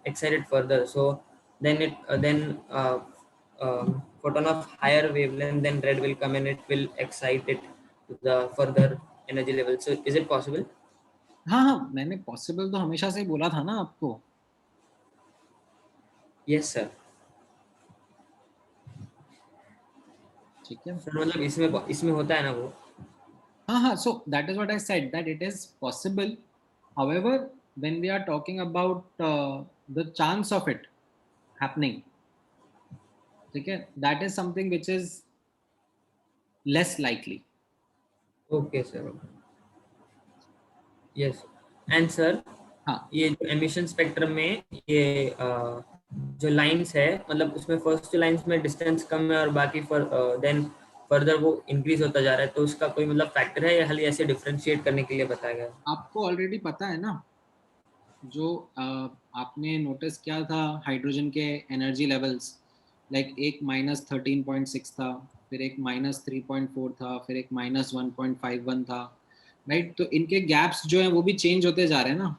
excite it further. So then photon of higher wavelength than red will come and it will excite it to the further energy level. So is it possible? हाँ, मैंने possible तो हमेशा से बोला था ना आपको. Yes sir. ठीक है सर, मतलब इसमें होता है ना वो. हाँ, so that is what I said, that it is possible. However, when we are talking about the chance of it happening, okay, that is something which is less likely. Okay sir. Yes. And sir, ये जो emission spectrum में ये जो lines है, मतलब उसमें first lines में distance कम है और बाकी then फर्दर वो इंक्रीज होता जा रहा है, तो उसका कोई मतलब फैक्टर है या खाली ऐसे डिफरेंशिएट करने के लिए बताया गया? आपको ऑलरेडी पता है ना, जो आपने नोटिस किया था हाइड्रोजन के एनर्जी लेवल्स, लाइक एक -13.6 था, फिर एक -3.4 था, फिर एक -1.51 था, राइट? तो इनके गैप्स जो हैं वो भी चेंज होते जा रहे हैं ना।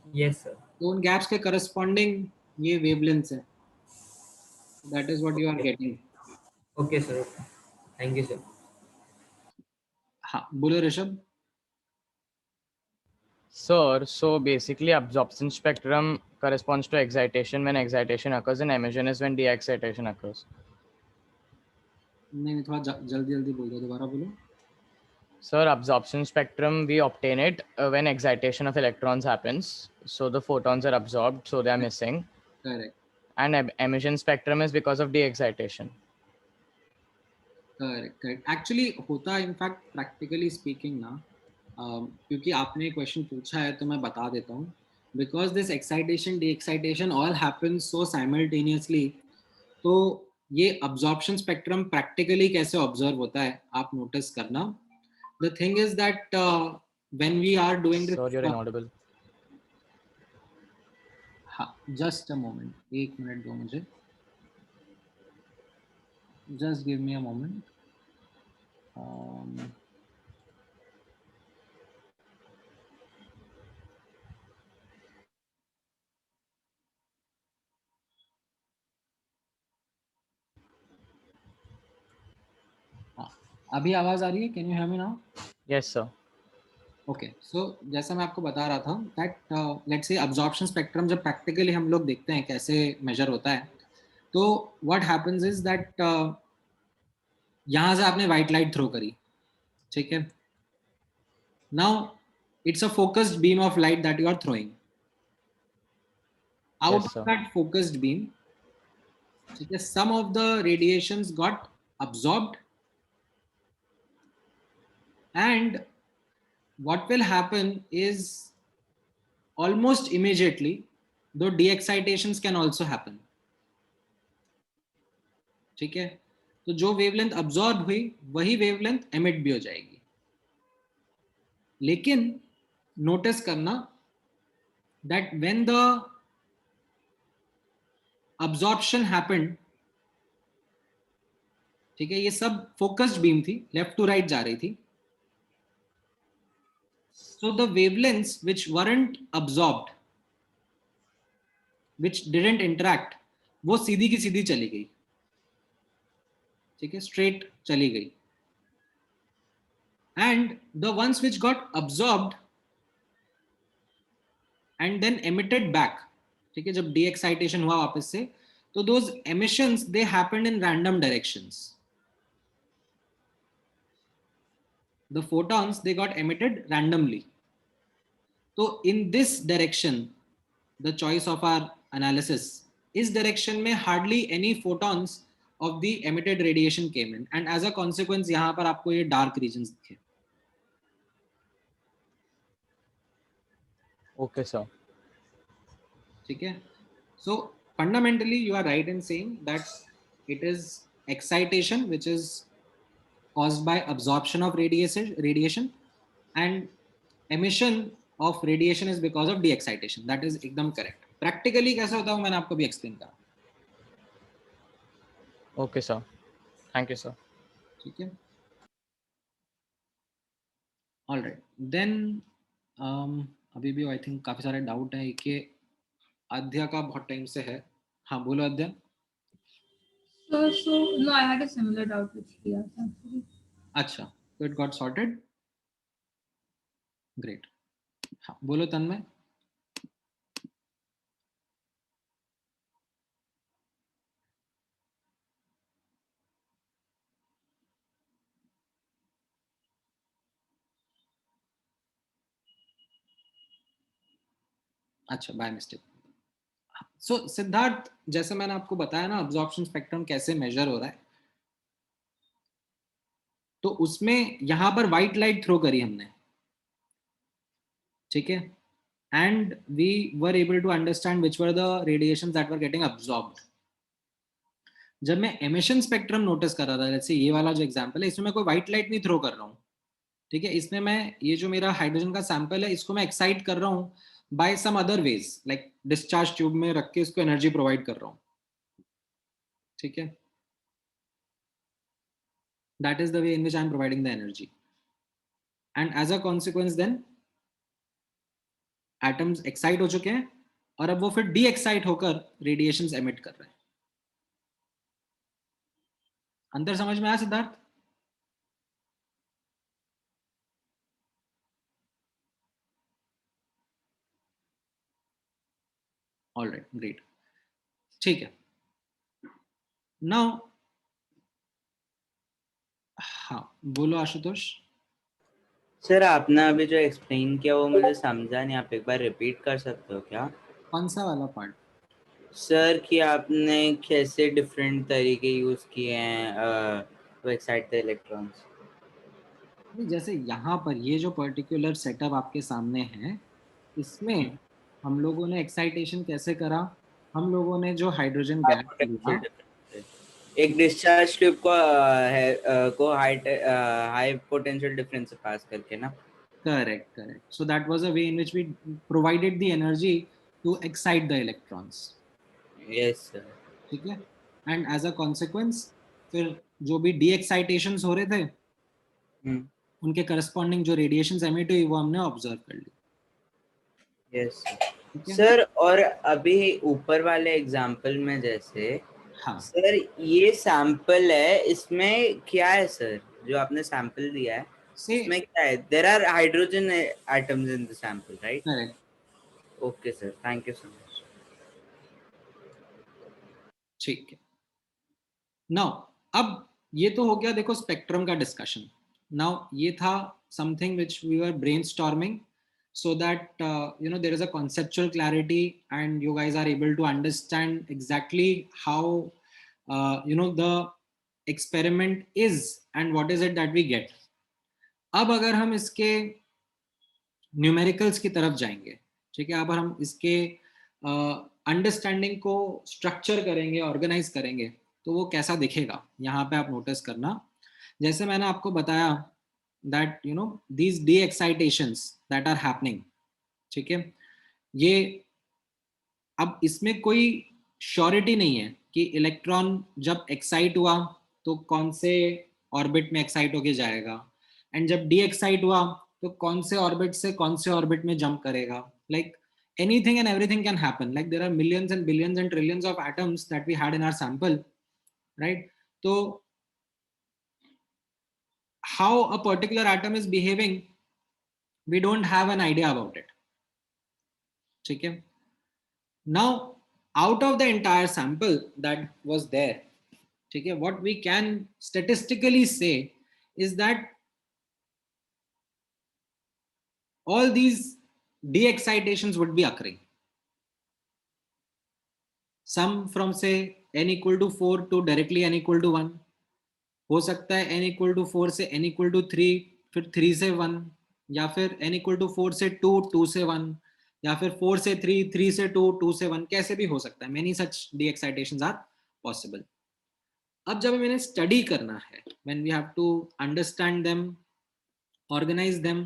Yes sir. तो उन गैप्स के करस्पॉन्डिंग ये वेवलेंथ्स है, that is what you are getting. Okay sir, thank you sir. हाँ बोलो Rishabh. Sir, so basically absorption spectrum corresponds to excitation when excitation occurs, and emission is when de-excitation occurs. नहीं थोड़ा जल्दी जल्दी बोल दो, दोबारा बोलो। Sir, absorption spectrum, we obtain it when excitation of electrons happens. So the photons are absorbed, so they are missing. Correct And emission spectrum is because of de-excitation. Correct correct. Actually होता है in fact practically speaking ना, क्योंकि आपने question पूछा है तो मैं बता देता हूँ। Because this excitation de excitation all happens so simultaneously, तो ये अब्जॉर्प्शन स्पेक्ट्रम प्रैक्टिकली कैसे ऑब्जर्व होता है आप नोटिस करना। The thing is that when we are doing Sir, you're this, inaudible. हाँ जस्ट अ मोमेंट, एक मिनट दो मुझे, just give me a moment. अभी आवाज आ रही है? Can you hear me now? Yes, sir. Okay so जैसा मैं आपको बता रहा था that let's say absorption spectrum जब प्रैक्टिकली हम लोग देखते हैं कैसे मेजर होता है, तो व्हाट हैपेंस इज दैट यहाँ से आपने व्हाइट लाइट थ्रो करी, ठीक है? Now it's a focused beam of light that you are throwing. Out Yes, of sir. That focused beam, ठीक है, some of the radiations got absorbed, and what will happen is almost immediately, though de-excitations can also happen, ठीक है? तो जो wavelength absorb हुई वही wavelength emit भी हो जाएगी। लेकिन नोटिस करना that when the absorption happened, ठीक है, ये सब फोकस्ड बीम थी, लेफ्ट टू राइट जा रही थी, so the wavelengths which weren't absorbed, which didn't interact, वो सीधी की सीधी चली गई, ठीक है, स्ट्रेट चली गई। and the ones which got absorbed and then emitted back, ठीक है, जब de-excitation हुआ वापस से, तो those emissions they happened in random directions. The photons they got emitted randomly. So in this direction, the choice of our analysis, इस direction में hardly any photons of the emitted radiation came in, and as a consequence यहाँ पर आपको ये dark regions दिखे। Okay, sir. ठीक है, so fundamentally you are right in saying that it is excitation which is caused by absorption of radiation and emission of radiation is because of de-excitation. That is एकदम correct. Practically कैसे होता है मैंने आपको भी explain करा। Okay, sir. Thank you, sir. ठीक है, all right then अभी भी आई थिंक काफी सारे डाउट है कि आध्या का बहुत टाइम से है। हाँ बोलो आध्या। So no, I had a similar doubt with Shreya, actually. अच्छा, so it got sorted, great। हाँ बोलो तन्मय। अच्छा बाय मिस्टेक। सो सिद्धार्थ, जैसे मैंने आपको बताया ना अब्जॉर्प्शन स्पेक्ट्रम कैसे मेजर हो रहा है, तो उसमें यहां पर व्हाइट लाइट थ्रो करी हमने, ठीक है, and we were able to understand which were the radiations that were getting absorbed. जब मैं एमिशन स्पेक्ट्रम नोटिस कर रहा था, जैसे ये वाला जो एग्जांपल है, इसमें मैं कोई व्हाइट लाइट नहीं थ्रो कर रहा हूँ, ठीक है, इसमें मैं ये जो मेरा हाइड्रोजन का सैंपल है इसको मैं एक्साइट कर रहा हूँ by some other ways, like discharge tube में रख के इसको एनर्जी प्रोवाइड कर रहा हूँ, ठीक है, that is the way in which I am providing the energy, and as a consequence then atoms excite हो चुके हैं और अब वो फिर डी एक्साइट होकर रेडिएशंस एमिट कर रहे हैं। अंतर समझ में आया सिद्धार्थ? ऑल राइट, ग्रेट, ठीक है। नाउ हाँ बोलो आशुतोष। सर आपने अभी जो एक्सप्लेन किया वो मुझे समझा नहीं, आप एक बार रिपीट कर सकते हो क्या? कौन सा वाला पार्ट? सर कि आपने कैसे डिफरेंट तरीके यूज किए हैं टू एक्साइट द इलेक्ट्रॉन्स। जैसे यहाँ पर ये जो पर्टिकुलर सेटअप आपके सामने है, इसमें हम लोगों ने एक्साइटेशन कैसे करा, हम लोगों ने जो हाइड्रोजन गैस लिया, एक डिस्चार्ज ट्यूब को हाई पोटेंशियल डिफरेंस से पास करके ना। Correct correct, so that was a way in which we provided the energy to excite the electrons. Yes sir, ठीक है, एंड एज अ कॉन्सिक्वेंस फिर जो भी डी एक्साइटेशंस हो रहे थे उनके करस्पॉन्डिंग जो रेडिएशंस एमिट हुई वो हमने ऑब्जर्व कर ली। Yes sir. और अभी ऊपर वाले एग्जांपल में जैसे हाँ सर ये सैंपल है, इसमें क्या है सर जो आपने सैंपल दिया है इसमें क्या है? There are hydrogen atoms in the sample right? Correct, okay sir, thank you so much. ठीक है। नाउ अब ये तो हो गया देखो स्पेक्ट्रम का डिस्कशन। नाउ ये था something which we were brainstorming so that there is a conceptual clarity and you guys are able to understand exactly how the experiment is and what is it that we get. अब अगर हम इसके numericals की तरफ जाएंगे, ठीक है, अब हम इसके अंडरस्टैंडिंग को स्ट्रक्चर करेंगे, ऑर्गेनाइज करेंगे, तो वो कैसा दिखेगा यहाँ पे आप नोटिस करना। जैसे मैंने आपको बताया that these de excitations that are happening, ठीक है, ये अब इसमें कोई श्योरिटी नहीं है कि इलेक्ट्रॉन जब एक्साइट हुआ तो कौन से ऑर्बिट में एक्साइट होके जाएगा, एंड जब डी एक्साइट हुआ तो कौन से ऑर्बिट से कौन से ऑर्बिट में जंप करेगा। Like anything and everything can happen, like there are millions and billions and trillions of atoms that we had in our sample, right? So how a particular atom is behaving, we don't have an idea about it, ठीक है। Now out of the entire sample that was there, ठीक है, what we can statistically say is that all these de-excitations would be occurring, some from say n equal to 4 to directly n equal to 1, हो सकता है n equal to 4 से n equal to 3, फिर 3 से 1, या फिर n equal to 4 से 2, 2 से 1, या फिर 4 से 3, 3 से 2, 2 से 1, कैसे भी हो सकता है। Many such de-excitations are possible. अब जब हमें स्टडी करना है, when we have to understand them, organize them,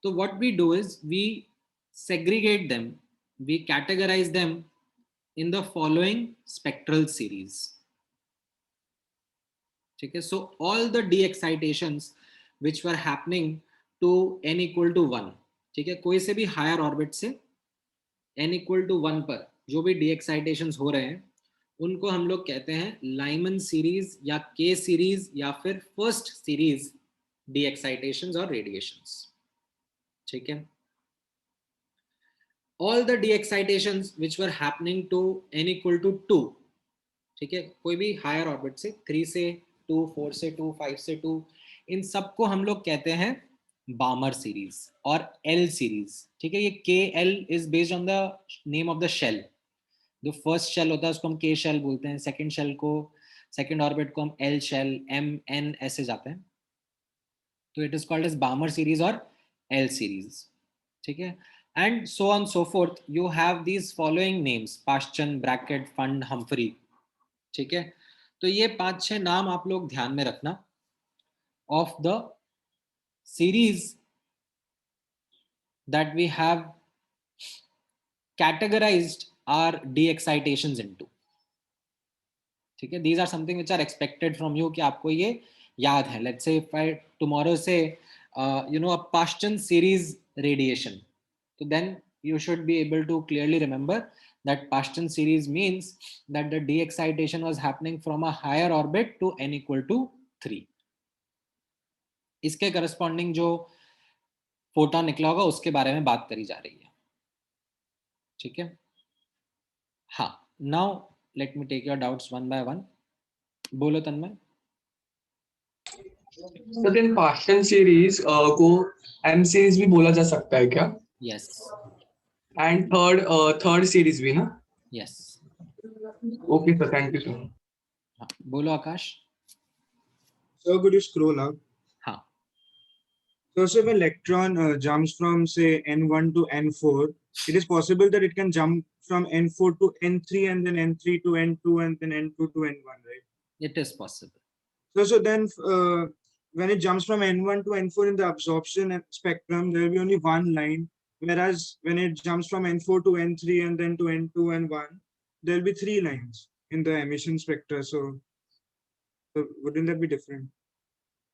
so what we do is we segregate them, we categorize them in the following spectral series, ठीक है। So all the de-excitations which were happening to n equal to 1, ठीक है, कोई से भी higher orbit से n equal to 1 पर जो भी de-excitations हो रहे हैं उनको हम लोग कहते हैं लाइमन सीरीज या के सीरीज या फिर फर्स्ट सीरीज de-excitations और रेडिएशंस, ठीक है। all the de-excitations which were happening to n equal to 2, ठीक है, कोई भी हायर ऑर्बिट से 3 से 2, 4 से 2, 5 से 2, इन सबको हम लोग कहते हैं बामर सीरीज और एल सीरीज, ठीक है। ये K L is based on the name of the shell, जो फर्स्ट शेल होता है उसको हम के शेल बोलते हैं, सेकंड शेल को, सेकंड ऑर्बिट को हम एल शेल, एम एन ऐसे जाते हैं, तो it is called as Balmer series और एल सीरीज, ठीक है। And so on so forth, you have these following names, Paschen, Brackett, Pfund, Humphreys, ठीक है। तो ये 5-6 नाम आप लोग ध्यान में रखना of the series that we have categorized our de-excitations into. ठीक है, these are something which are expected from you कि आपको ये याद है. Let's say if I tomorrow say a Paschen series radiation, so then you should be able to clearly remember that Paschen series means that the de-excitation was happening from a higher orbit to n equal to 3. इसके corresponding जो photon निकला होगा उसके बारे में बात करी जा रही है. ठीक है, हाँ. Now let me take your doubts one by one. बोलो तन्मय. तो इन पास्टन सीरीज को एम सीरीज भी बोला जा सकता है क्या? यस. एंड थर्ड सीरीज भी ना? Yes. Okay sir, thank you sir. हाँ, बोलो आकाश. So could you scroll up? हाँ. So if an electron jumps from say n1 to n4, it is possible that it can jump from n4 to n3 and then n3 to n2 and then n2 to n1, right? It is possible. So then when it jumps from n1 to n4 in the absorption spectrum, there will be only one line, whereas when it jumps from n4 to n3 and then to n2 and 1, there will be 3 lines in the emission spectra. So wouldn't that be different?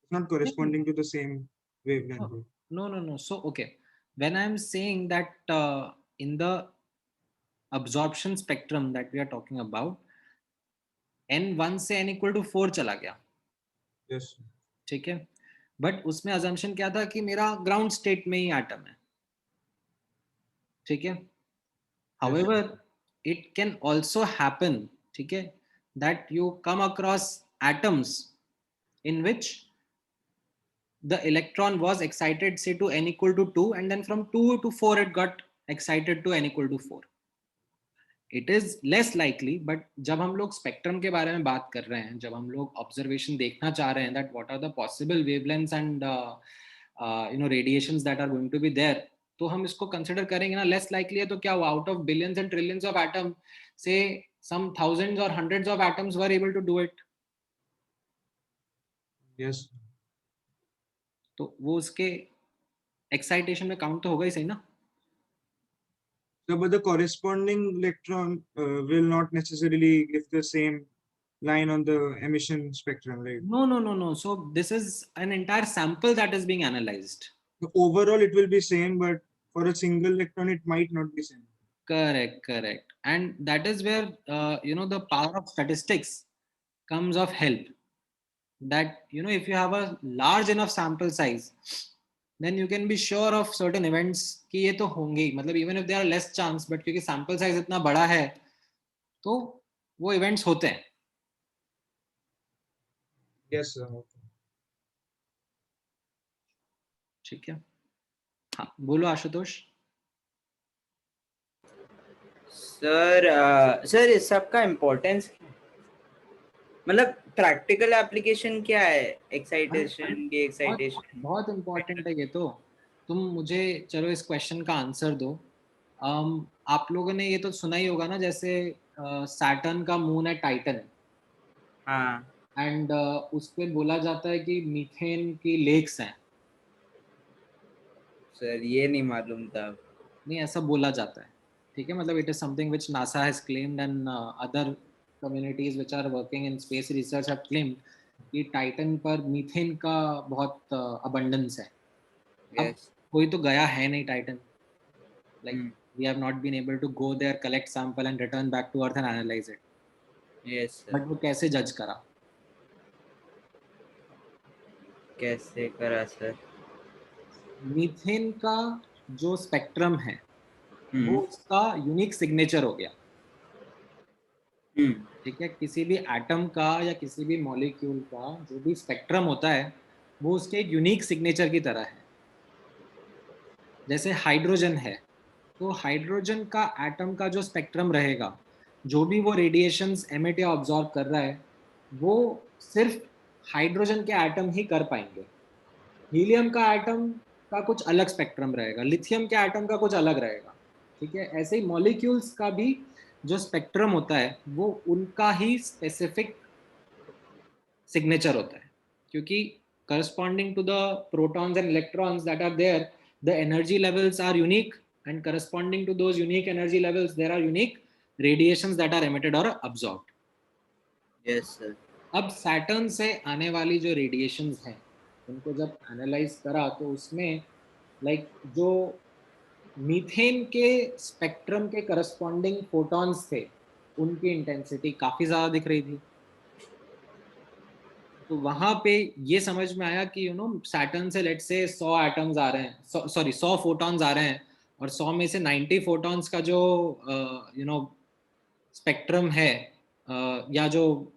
It's not corresponding to the same wavelength. No. So okay, when I'm saying that in the absorption spectrum that we are talking about, n1 से n equal to 4 चला गया. Yes. ठीक है, but उसमें assumption क्या था कि मेरा ग्राउंड स्टेट में ही एटम है. ठीक है. However, it can also happen, ठीक है, that you come across atoms in which the electron was excited say to n equal to 2 and then from 2 to 4 it got excited to n equal to 4. It is less likely, but जब हम लोग spectrum के बारे में बात कर रहे हैं, जब हम लोग ऑब्जर्वेशन देखना चाह रहे हैं that what are the possible wavelengths and radiations that are going to be there, तो हम इसको कंसिडर करेंगे ना. लेस लाइकली है तो क्या हुआ, out of billions and trillions of atom से some thousands or hundreds of atoms were able to do it. Yes. तो वो उसके एक्साइटेशन में काउंट तो होगा ही सही ना. So, but the corresponding electron will not necessarily give the same line on the emission spectrum, right? No. So this is an entire sample that is being analyzed. So overall, it will be same, but for a single electron, it might not be same. Correct. And that is where the power of statistics comes of help. That if you have a large enough sample size, then you can be sure of certain events कि ये तो होंगे ही. मतलब even if there are less chance, but क्योंकि sample size इतना बड़ा है तो वो events होते हैं. Yes, sir. ठीक है. हाँ, बोलो आशुतोष. सर इस सब का इम्पोर्टेंस मतलब प्रैक्टिकल एप्लीकेशन क्या है एक्साइटेशन की? एक्साइटेशन बहुत इम्पोर्टेंट है ये तो. तुम मुझे चलो इस क्वेश्चन का आंसर दो. आप लोगों ने ये तो सुना ही होगा ना, जैसे सैटर्न का मून है टाइटन. हाँ. एंड उस पे बोला जाता है कि मीथेन की लेक्स हैं. सर ये नहीं मालूम था. नहीं, ऐसा बोला जाता है. ठीक है, मतलब it is something which NASA has claimed and other communities which are working in space research have claimed कि टाइटन पर मीथेन का बहुत abundance है. Yes. कोई तो गया है नहीं Titan. Like we have not been able to go there, collect sample and return back to Earth and analyze it. Yes, sir. But वो कैसे जज करा? कैसे करा सर? मीथेन का जो स्पेक्ट्रम है वो उसका यूनिक सिग्नेचर हो गया. ठीक है, किसी भी एटम का या किसी भी मॉलिक्यूल का जो भी स्पेक्ट्रम होता है वो उसके एक यूनिक सिग्नेचर की तरह है. जैसे हाइड्रोजन है, तो हाइड्रोजन का एटम का जो स्पेक्ट्रम रहेगा, जो भी वो रेडिएशंस एमिट या ऑब्जॉर्ब कर रहा है वो सिर्फ हाइड्रोजन के एटम ही कर पाएंगे. हीलियम का एटम का कुछ अलग स्पेक्ट्रम रहेगा, लिथियम के एटम का कुछ अलग रहेगा. ठीक है, ऐसे ही मॉलिक्यूल्स का भी जो स्पेक्ट्रम होता है वो उनका ही स्पेसिफिक सिग्नेचर होता है, क्योंकि corresponding to the protons and electrons that are there, the energy levels are unique, and corresponding to those unique energy levels, there are unique radiations that are emitted or absorbed. Yes, sir. अब Saturn से आने वाली जो radiations हैं उनको जब analyse करा तो उसमें लाइक जो मीथेन के स्पेक्ट्रम के करस्पॉन्डिंग फोटॉन्स थे उनकी इंटेंसिटी काफी ज्यादा दिख रही थी। तो वहां पे ये समझ में आया कि सैटर्न से लेट्स से 100 एटम्स आ रहे हैं, सॉरी 100 फोटॉन्स आ रहे हैं, और 100 में से 90 फोटॉन्स का जो स्पेक्ट्रम है या जो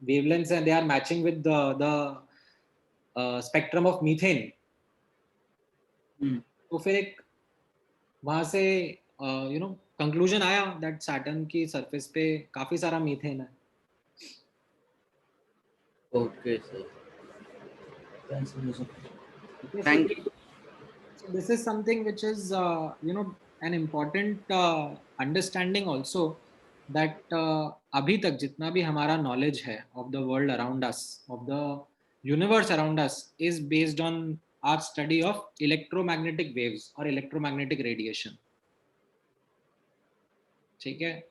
वेवलेंथ्स हैं, they are matching with the spectrum of methane. तो फिर एक वहां से कंक्लूजन आया दैट सैटर्न की सरफेस पे काफी सारा मीथेन है। Okay, sir. Thank Thank you. So this is something which is an important understanding also, that अभी तक जितना भी हमारा knowledge है of the world around us, of the universe around us, is based on our study of electromagnetic waves or electromagnetic radiation. ठीक है?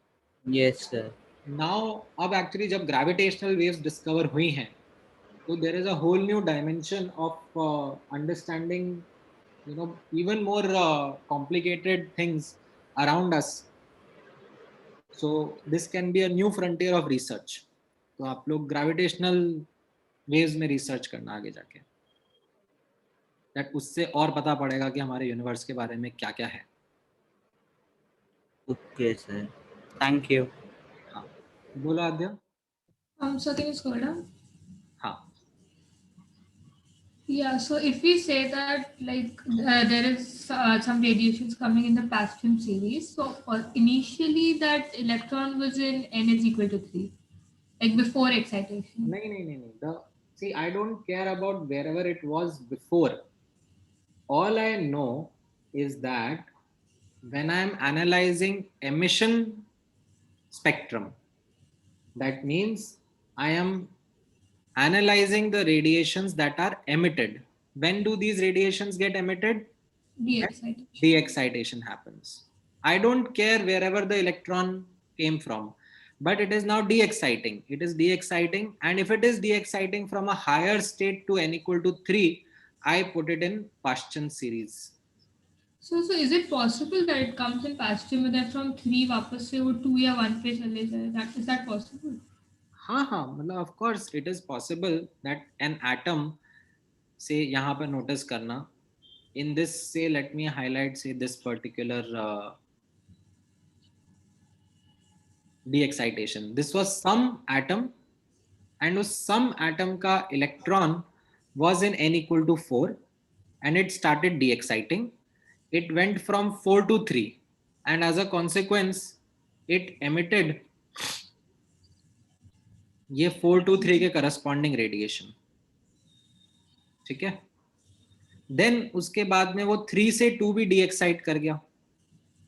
Yes, sir. Now अब actually जब gravitational waves discover हुई हैं, so there is a whole new dimension of understanding even more complicated things around us. So this can be a new frontier of research. तो आप लोग gravitational waves में research करना आगे जाके, that उससे और पता पड़ेगा कि हमारे यूनिवर्स के बारे में क्या क्या है। Okay, sir. Thank you. हाँ, बोलो आद्या। So can you scroll down? हाँ। Yeah, so if we say that like there is some radiations coming in the Pastron series, so initially that electron was in n is equal to 3, like before excitation. नहीं, see, I don't care about wherever it was before. All I know is that when I'm analyzing emission spectrum, that means I am analyzing the radiations that are emitted. When do these radiations get emitted? De-excitation. De-excitation happens. I don't care wherever the electron came from, but it is now de-exciting. It is de-exciting, and if it is de-exciting from a higher state to n equal to 3, I put it in Paschen series. So is it possible that it comes in Pastron but then from 3 वापस से वो 2 या 1 पे चले जाए? Is that possible? हाँ, मतलब of course it is possible that an atom, say यहाँ पर notice करना, in this, say let me highlight say this particular de-excitation. This was some atom, and उस some atom का electron was in n equal to 4, and it started de-exciting. It went from 4 to 3, and as a consequence it emitted ये 4 to 3 के corresponding radiation. ठीक है? Then उसके बाद में वो 3 से 2 भी de-excite कर गया,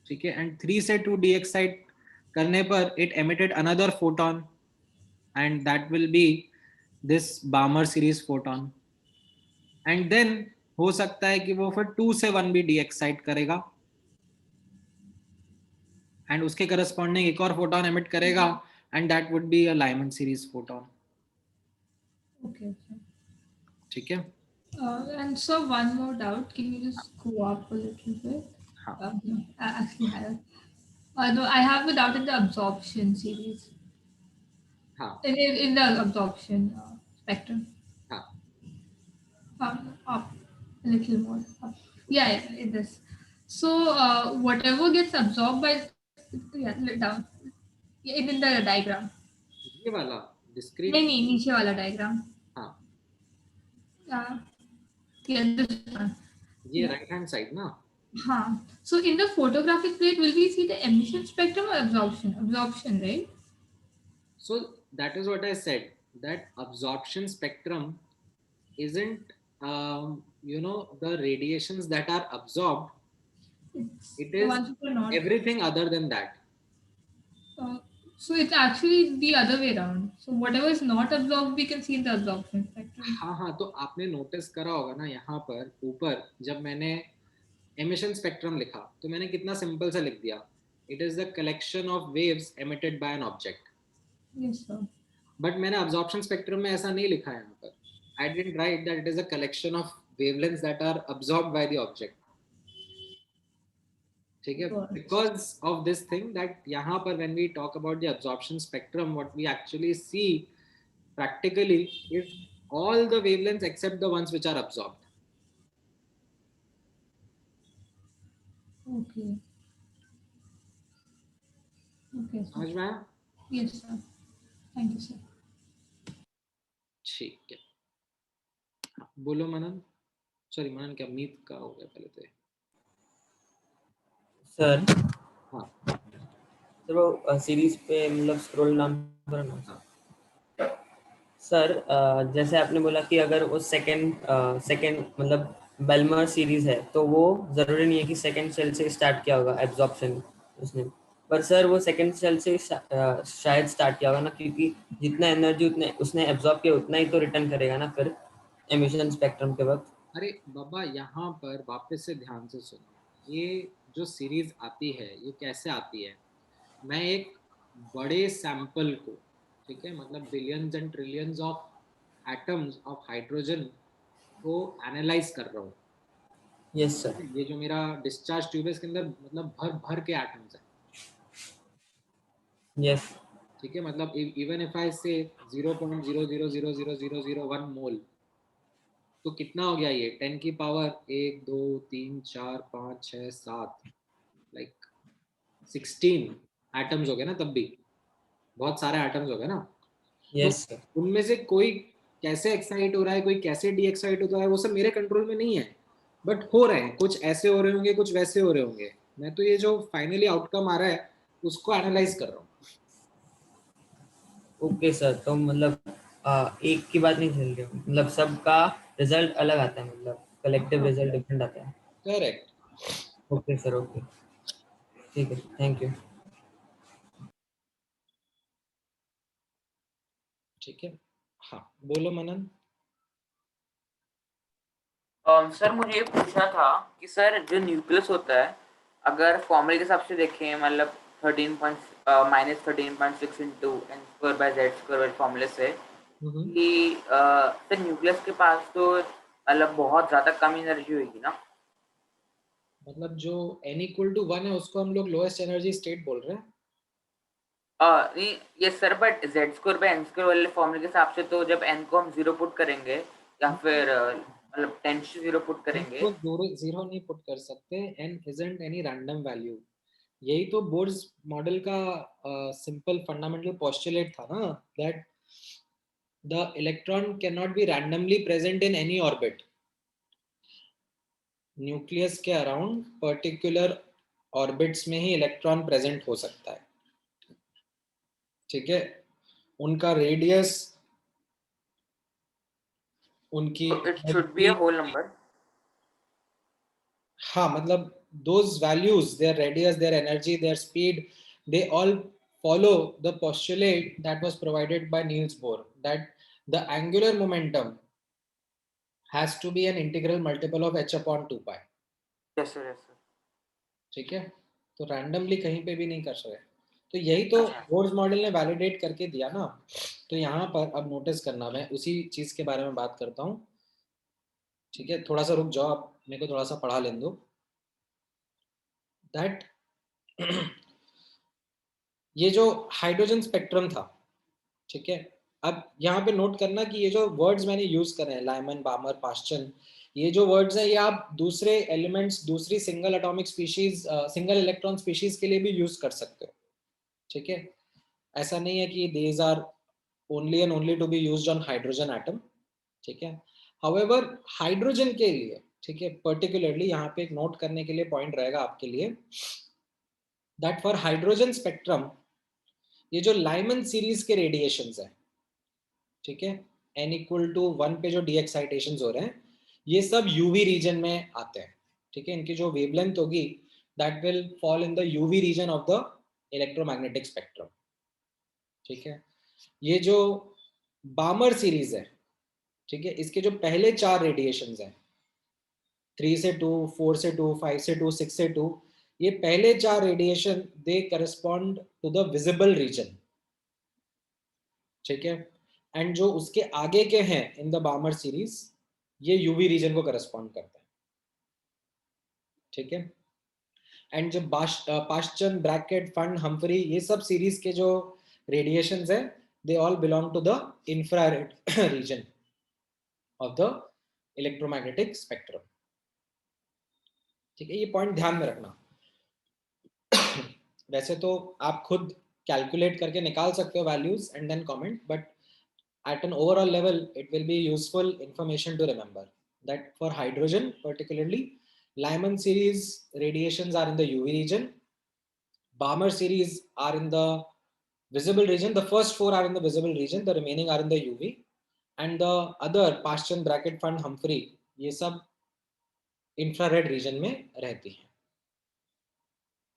ठीक है, and 3 से 2 de-excite करने पर it emitted another photon, and that will be this Balmer series photon, and then हो सकता है कि वो फिर 2 से 1 भी de-excite करेगा, and उसके corresponding एक और photon emit करेगा, and that would be a Lyman series photon. Okay. ठीक है? And so one more doubt, can you just go up a little bit? No, actually higher. No, I have a doubt in the absorption series. In the absorption spectrum. Up a little more. Up. Yeah, in this. So whatever gets absorbed by down. Yeah, in the diagram. ये वाला discrete. नहीं, नीचे वाला diagram. हाँ. Yeah, this one. ये right hand side ना? हाँ. So in the photographic plate, will we see the emission spectrum or absorption? Absorption, right? So that is what I said, that absorption spectrum isn't the radiations that are absorbed. It is everything other than that. So it's actually the other way around. So whatever is not absorbed, we can see in the absorption spectrum. हाँ हाँ, तो आपने notice करा होगा ना यहाँ पर ऊपर जब मैंने एमिशन स्पेक्ट्रम लिखा तो मैंने कितना सिंपल सा लिख दिया, it is the collection of waves emitted by an object. Yes, sir. But मैंने अब्जॉर्प्शन स्पेक्ट्रम में ऐसा नहीं लिखा है यहाँ पर. I didn't write that it is a collection of wavelengths that are absorbed by the object. ठीक है, because of this thing that यहाँ पर when we talk about the absorption spectrum what we actually see practically is all the wavelengths except the ones which are absorbed. Okay. Okay, sir. समझ में आया? Yes, sir. Thank you, sir. ठीक है, हाँ, बोलो मनन. Sorry मनन, क्या मीत का हो गया पहले तो. सर हाँ सर वो सीरीज पे मतलब स्क्रॉल नाम करना. सर जैसे आपने बोला कि अगर वो सेकंड मतलब बेलमर सीरीज है तो वो जरूरी नहीं है कि सेकंड सेल से स्टार्ट किया होगा एब्जॉर्प्शन उसने, पर सर वो सेकंड सेल से शायद स्टार्ट किया होगा ना, क्योंकि जितना एनर्जी उतने उसने एब्जॉर्ब किया उतना ही तो रिटर्न करेगा ना फिर एमिशन स्पेक्ट्रम के वक्त. अरे बाबा, यहाँ पर वापस से ध्यान से सुनो. ये जो सीरीज आती है ये कैसे आती है? मैं एक बड़े सैंपल को, ठीक है, मतलब billions and trillions of atoms of hydrogen को एनालाइज कर रहा हूँ. Yes sir. ये जो मेरा डिस्चार्ज ट्यूब है इसके अंदर मतलब भर भर के एटम्स है. यस. ठीक है, मतलब इवन इफ आई से 0.00000001 मोल तो कितना हो गया ये 10 की पावर 1 2 3 4 5 6 7 लाइक 16 एटम्स हो गए ना. तब भी बहुत सारे एटम्स हो गए ना. यस तो उनमें से कोई कैसे एक्साइट हो रहा है, कोई कैसे डी एक्साइट होता है, वो सब मेरे कंट्रोल में नहीं है. बट हो रहे हैं, कुछ ऐसे हो रहे होंगे, कुछ वैसे हो रहे होंगे. मैं तो ये जो फाइनली आउटकम आ रहा है उसको एनालाइज कर रहा हूँ. ओके सर, तो मतलब एक की बात नहीं चल रही, मतलब सबका रिजल्ट अलग आता है, मतलब कलेक्टिव रिजल्ट डिफरेंट आता है. करेक्ट. Okay sir. ओके ठीक है, थैंक यू. ठीक है, हाँ बोलो मनन. सर मुझे ये पूछना था कि सर जो न्यूक्लियस होता है अगर फॉर्मूले के हिसाब से देखें मतलब -13.6 into n²/z² फॉर्मूले से कि सर न्यूक्लियस के पास तो मतलब बहुत ज्यादा कम एनर्जी होगी ना. मतलब जो n=1 है उसको हम लोग लोएस्ट एनर्जी स्टेट बोल रहे हैं. नहीं यस सर, बट z² वाले फॉर्मूले के हिसाब से तो जब n को हम 0 पुट करेंगे या फिर मतलब 10 to 0 पुट करेंगे तो 0 नहीं पुट कर सकते. n isn't any random value. यही तो बोर्स मॉडल का सिंपल फंडामेंटल पोस्टुलेट था ना, that the electron can not be randomly present in any orbit. Nucleus के अराउंड पर्टिकुलर ऑर्बिट्स में ही इलेक्ट्रॉन प्रेजेंट हो सकता है. ठीक है, उनका रेडियस, उनकी it should be a whole number. हाँ, मतलब those values, their radius, their energy, their speed, they all follow the postulate that was provided by Niels Bohr, that the angular momentum has to be an integral multiple of h/2 pi. Yes sir, yes sir. ठीक है, तो randomly कहीं पे भी नहीं कर सकते. तो यही तो बोर्स मॉडल ने वैलिडेट करके दिया ना. तो यहाँ पर अब नोटिस करना, मैं उसी चीज के बारे में बात करता हूँ. ठीक है, थोड़ा सा रुक जाओ, आप मेरे को थोड़ा सा पढ़ा लेने दो. दैट ये जो हाइड्रोजन स्पेक्ट्रम था, ठीक है, अब यहाँ पे नोट करना कि ये जो वर्ड्स मैंने यूज करे हैं, लाइमन, बामर, पास्चन, ये जो वर्ड्स हैं ये आप दूसरे एलिमेंट्स, दूसरी single atomic species, single electron species के लिए भी यूज कर सकते हो. ठीक है, ऐसा नहीं है कि these are only and only to be used on hydrogen atom. ठीक है, हाउएवर हाइड्रोजन के लिए, ठीक है, पर्टिकुलरली यहाँ पे एक नोट करने के लिए पॉइंट रहेगा आपके लिए, दैट फॉर हाइड्रोजन स्पेक्ट्रम ये जो लाइमन सीरीज के रेडिएशंस है, ठीक है, n=1 पे जो डी एक्साइटेशंस हो रहे हैं ये सब यूवी रीजन में आते हैं. ठीक है, इनकी जो वेवलेंथ होगी that will fall in the UV region of the electromagnetic spectrum. ठीक है, ये जो बामर सीरीज है, ठीक है, इसके जो पहले 4 रेडिएशंस हैं, 3 से 2, 4 से 2, 5 से 2, 6 से 2, ये पहले 4 radiation they correspond to the visible region, ठीक है, एंड जो उसके आगे के हैं इन द बामर सीरीज, ये यूवी रीजन को करस्पॉन्ड करते हैं, ठीक है। एंड जो पाश्चन, ब्रैकेट, फंड, हम्फ्री, ये सब सीरीज के जो रेडिएशंस है, they all belong to the infrared region of the electromagnetic spectrum, ठीक है, ये पॉइंट ध्यान में रखना। वैसे तो आप खुद कैलकुलेट करके निकाल सकते हो values and then comment, but at an overall level it will be useful information to remember that for hydrogen particularly, Lyman series radiations are in the UV region, Balmer series are in the visible region. The first 4 are in the visible region, the remaining are in the UV, and the other Paschen, Brackett, Fund, Humphrey, ये सब infrared region में रहती हैं,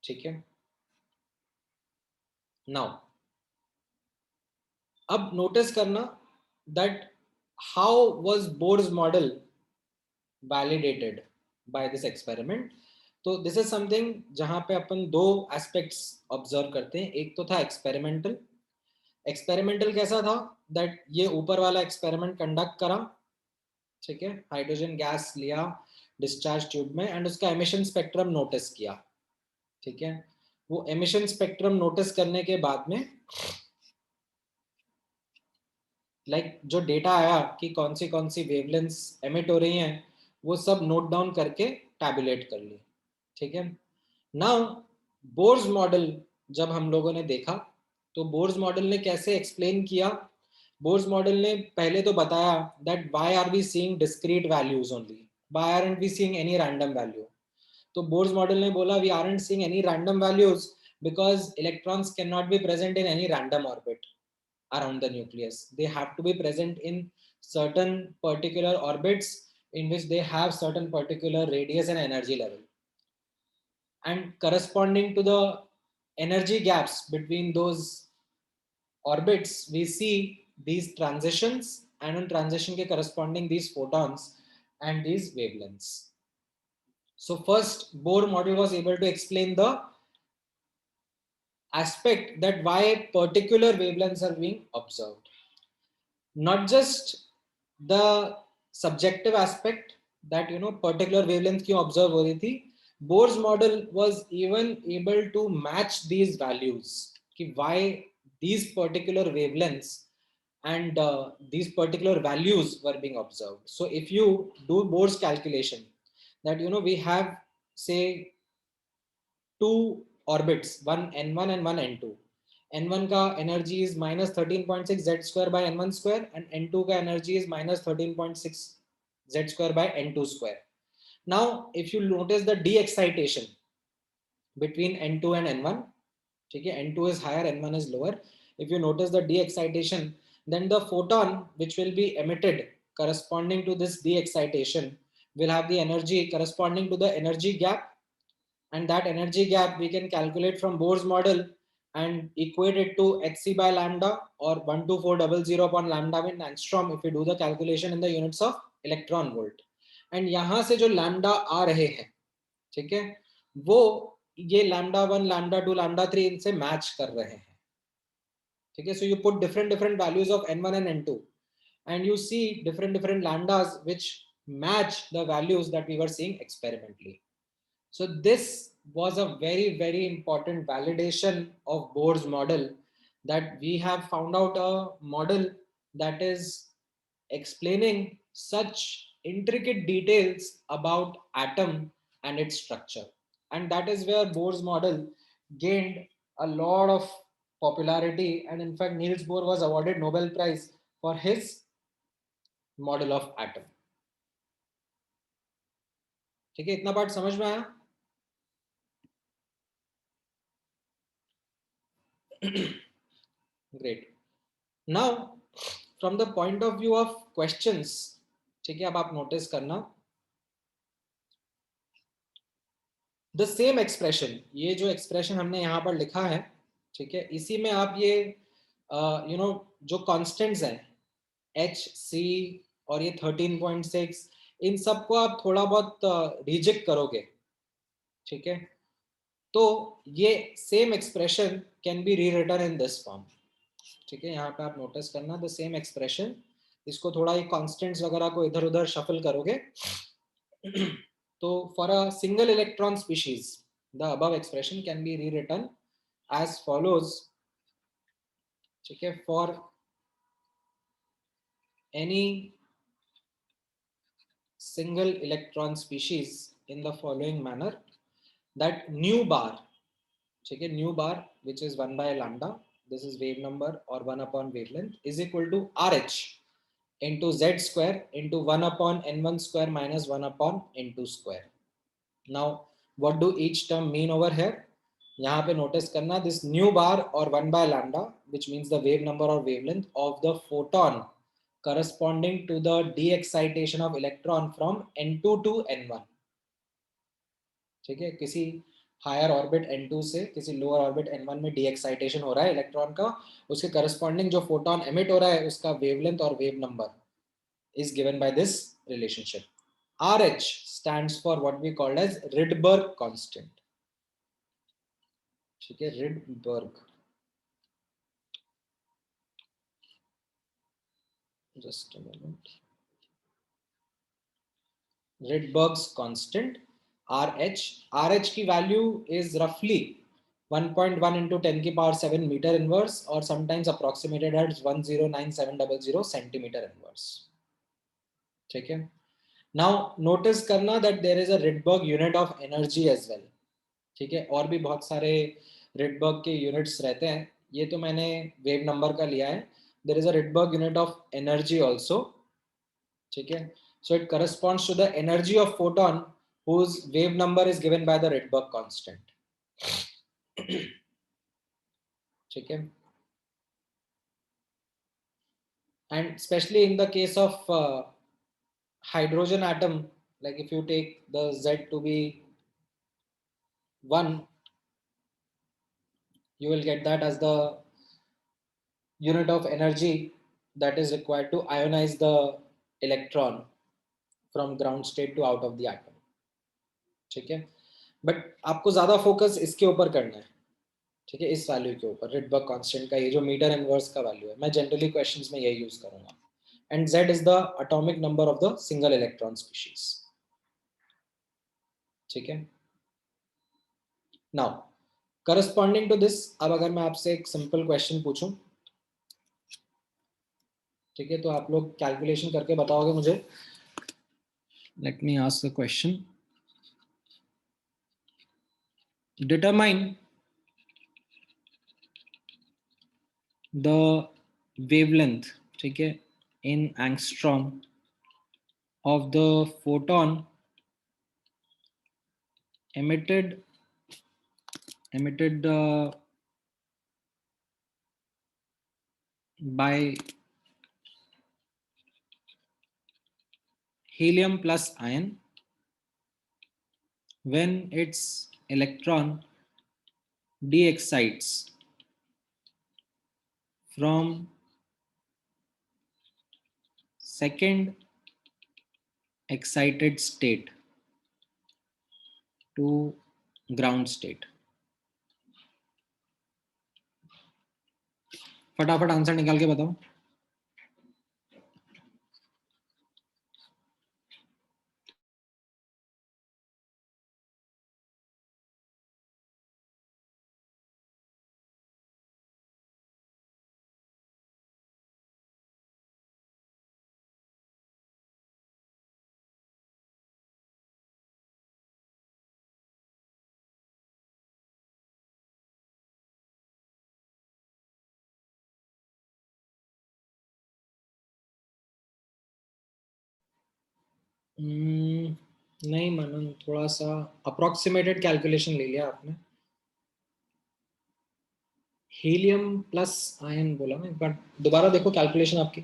ठीक है। Now अब notice करना that how was Bohr's model validated by this experiment. तो this is something जहां पे अपन 2 aspects observe करते हैं। एक तो था experimental कैसा था, that ये ऊपर वाला experiment conduct करा, ठीक है, हाइड्रोजन गैस लिया डिस्चार्ज ट्यूब में एंड उसका एमिशन स्पेक्ट्रम नोटिस किया, ठीक है। वो एमिशन स्पेक्ट्रम नोटिस करने के बाद में जो डेटा आया कि कौन सी वेवलेंथ्स एमिट हो रही हैं, वो सब नोट डाउन करके टैबुलेट कर ली, ठीक है। नाउ बोर्स मॉडल जब हम लोगों ने देखा, तो बोर्स मॉडल ने कैसे एक्सप्लेन किया, बोर्स मॉडल ने पहले तो बताया that why are we seeing discrete values only, why aren't we seeing any random value. तो बोर्स मॉडल ने बोला we aren't seeing any random values because electrons cannot be present in any random orbit around the nucleus. They have to be present in certain particular orbits in which they have certain particular radius and energy level, and corresponding to the energy gaps between those orbits we see these transitions, and on transition ke corresponding these photons and these wavelengths. So first Bohr model was able to explain the aspect that why particular wavelengths are being observed, not just the subjective aspect that particular wavelength क्यों observe हो रही थी. Bohr's model was even able to match these values कि why these particular wavelengths and these particular values were being observed. So if you do Bohr's calculation that we have say 2 orbits, one n1 and one n2. n1 का energy is minus 13.6 z square by n1 square and n2 का energy is minus 13.6 z square by n2 square. Now if you notice the de-excitation between n2 and n1, okay, n2 is higher, n1 is lower. If you notice the de-excitation, then the photon which will be emitted corresponding to this de-excitation will have the energy corresponding to the energy gap, and that energy gap we can calculate from Bohr's model and equate it to hc by lambda or 12400 upon lambda in angstrom if we do the calculation in the units of electron volt. And यहाँ से जो lambda आ रहे हैं, ठीक है, वो ये lambda 1, lambda 2, lambda 3 इनसे मैच कर रहे हैं, ठीक है. So you put different values of n1 and n2 and you see different lambdas which match the values that we were seeing experimentally. So this was a very important validation of Bohr's model, that we have found out a model that is explaining such intricate details about atom and its structure. And that is where Bohr's model gained a lot of popularity, and in fact Niels Bohr was awarded Nobel Prize for his model of atom. ठीक है, इतना part समझ में आया? Great. Now from the point of view of questions, ठीक है, अब आप नोटिस करना the same expression, ये जो expression हमने यहाँ पर लिखा है, ठीक है, इसी में आप ये जो कॉन्स्टेंट्स हैं एच सी और ये 13.6, इन सबको आप थोड़ा बहुत रिजेक्ट करोगे, ठीक है, तो ये सेम एक्सप्रेशन कैन बी री रिटन इन दिस फॉर्म, ठीक है। यहाँ पे आप नोटिस करना द सेम एक्सप्रेशन, इसको थोड़ा ये कॉन्स्टेंट्स वगैरह को इधर उधर शफल करोगे तो for a single electron species the above expression can be री रिटन एज फॉलोज, ठीक है, for any single electron species in the following manner, that nu bar, ठीक है, nu bar which is 1 by lambda, this is wave number or 1 upon wavelength, is equal to RH into Z square into 1 upon N1 square minus 1 upon N2 square. Now what do each term mean over here? यहाँ पे notice करना this nu bar or 1 by lambda which means the wave number or wavelength of the photon corresponding to the de-excitation of electron from N2 to N1, ठीक है, किसी higher orbit N2 से किसी lower orbit N1 में de-excitation हो रहा है electron का, उसके करस्पॉन्डिंग जो फोटोन एमिट हो रहा है उसका वेवलेंथ और wave number is given by this relationship. RH stands for what we called as Rydberg constant, ठीक है, Rydberg, just a moment, Rydberg's constant RH की value is roughly 1.1 into 10 की power 7 meter inverse or sometimes approximated as 109700 centimeter inverse, ठीक है। Now notice करना that there is a Rydberg unit of energy as well, ठीक है, और भी बहुत सारे Rydberg के यूनिट्स रहते हैं, ये तो मैंने वेव नंबर का लिया है, there is a Rydberg unit of energy also, ठीक है, so it corresponds to the energy of photon whose wave number is given by the Rydberg constant, ठीक है, and especially in the case of hydrogen atom, like if you take the Z to be 1, you will get that as the unit of energy that is required to ionize the electron from ground state to out of the atom, ठीक है, but आपको ज्यादा focus इसके ऊपर करना है, ठीक है, इस वैल्यू के ऊपर, Rydberg कांस्टेंट का ये जो मीटर इनवर्स का वैल्यू है, मैं जनरली क्वेश्चंस में यही यूज करूंगा, and Z is the atomic number of the single electron species, ठीक है। नाउ करस्पॉन्डिंग टू दिस, अब अगर मैं आपसे एक सिंपल क्वेश्चन पूछूं, ठीक है, तो आप लोग कैलकुलेशन करके बताओगे मुझे। Let me ask the question, determine the wavelength, ठीक है, इन angstrom of the photon emitted by helium plus ion when its electron de-excites from second excited state to ground state। फटाफट आंसर निकाल के बताओ। नहीं मनन, थोड़ा सा अप्रोक्सीमेटेड कैलकुलेशन ले लिया आपने। हीलियम प्लस आयन बोला ना, एक बार दोबारा देखो कैलकुलेशन आपकी।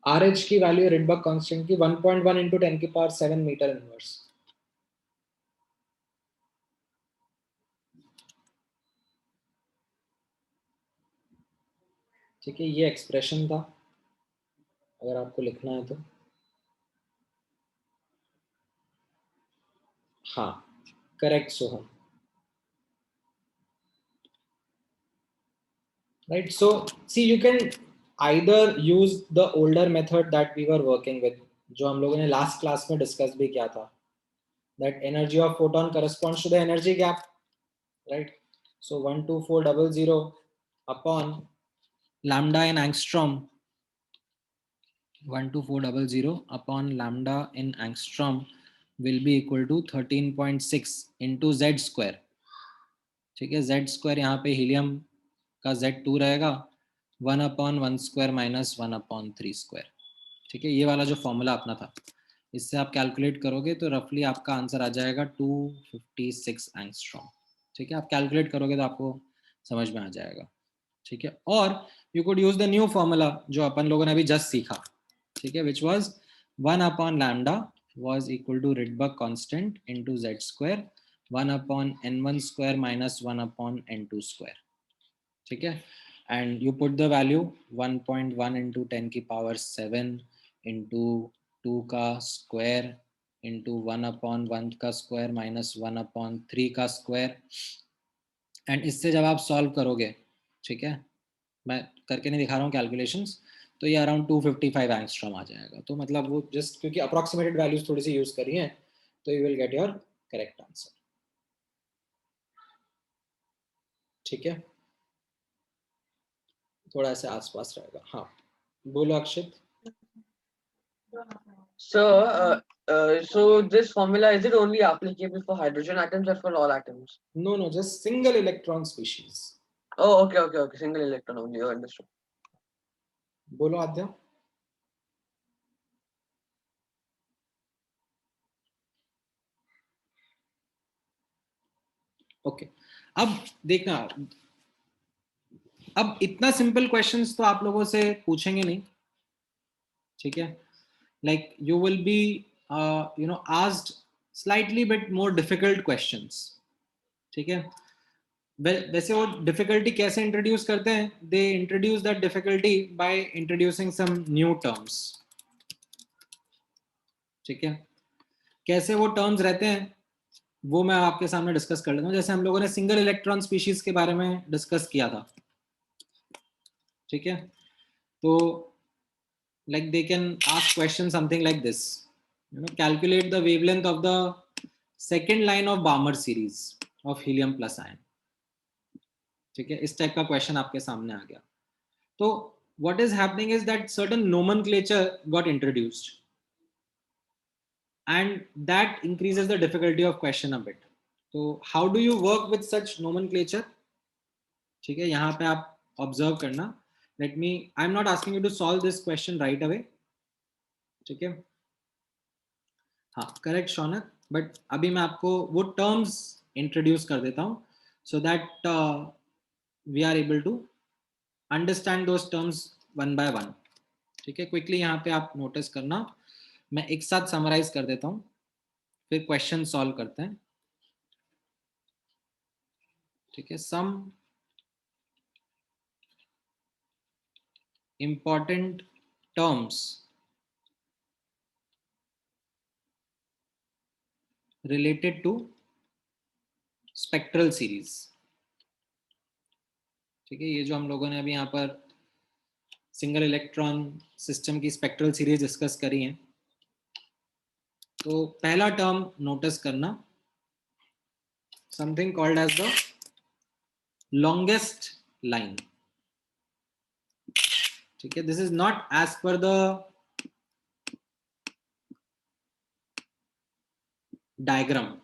RH की वैल्यू रिडबर्ग कांस्टेंट की 1.1 into 10 की पावर 7 मीटर इनवर्स। ठीक है, ये एक्सप्रेशन था अगर आपको लिखना है तो। हाँ, correct Soham. Right, so see you can either use the older method that we were working with, जो हम लोगों ने लास्ट क्लास में डिस्कस भी किया था, that energy of photon corresponds to the energy gap, right? So 12400 upon lambda in angstrom, 12400 upon lambda in angstrom will be equal to 13.6 into z square. ठीक है, z square यहाँ पे helium का Z2 रहेगा 1/1 square minus 1/3 square. ठीक है, ये वाला जो फॉर्मूला अपना था, इससे आप कैलकुलेट करोगे तो रफली आपका आंसर आ जाएगा 256 एंगस्ट्रॉम। ठीक है, आप कैलकुलेट करोगे तो आपको समझ में आ जाएगा। ठीक है, और you could use the new formula जो अपन लोगों ने अभी जस्ट सीखा। ठीक है, which was 1/λ was equal to Rydberg constant into z square 1/n1 square minus 1/n2 square. ठीक है, and you put the value 1.1 into 10 की power 7 into 2 का square into 1/1 का square minus 1/3 का square, and इससे जब आप solve करोगे, ठीक है, मैं करके नहीं दिखा रहा हूँ कैलकुलेशंस, तो ये अराउंड 255 एंगस्ट्रॉम आ जाएगा। तो मतलब वो जस्ट क्योंकि अप्रोक्सीमेटेड वैल्यूज थोड़ी सी यूज करी हैं, तो you will get your correct answer. ठीक है, थोड़ा ऐसे आसपास रहेगा। हाँ, बोलो अक्षित। So this formula, is it only applicable for hydrogen atoms or for all atoms? No, just single electron species. Oh, okay, single electron only. Oh, understood. बोलो आद्या। Okay, अब देखना, अब इतना सिंपल क्वेश्चंस तो आप लोगों से पूछेंगे नहीं। ठीक है, like you will be asked slightly bit more difficult questions. ठीक है, वैसे वो डिफिकल्टी कैसे इंट्रोड्यूस करते हैं? They introduce that difficulty by introducing some new terms. ठीक है, कैसे वो टर्म्स रहते हैं वो मैं आपके सामने डिस्कस कर लेता हूँ। जैसे हम लोगों ने सिंगल इलेक्ट्रॉन स्पीशीज के बारे में डिस्कस किया था। ठीक है, तो like they can ask question something like this, calculate the wavelength of the second line of Barmer series of helium plus ion. ठीक है, इस टाइप का क्वेश्चन आपके सामने आ गया। तो what is happening is that certain nomenclature got introduced and that increases the difficulty of question a bit. So how do you work with such nomenclature? ठीक है, यहाँ पे आप ऑब्जर्व करना। Let me, I am not asking you to solve this question right away. ठीक है, हाँ correct Shaunak, but अभी मैं आपको वो टर्म्स इंट्रोड्यूस कर देता हूँ so that we are able to understand those terms one by one. ठीक है, क्विकली यहाँ पे आप नोटिस करना, मैं एक साथ समराइज कर देता हूँ, फिर क्वेश्चन सॉल्व करते हैं। ठीक है, सम important terms related to spectral series। ठीक है, ये जो हम लोगों ने अभी यहाँ पर सिंगल इलेक्ट्रॉन सिस्टम की स्पेक्ट्रल सीरीज डिस्कस करी है, तो पहला टर्म नोटिस करना, something called as the longest line. ठीक है, this is not as per the diagram.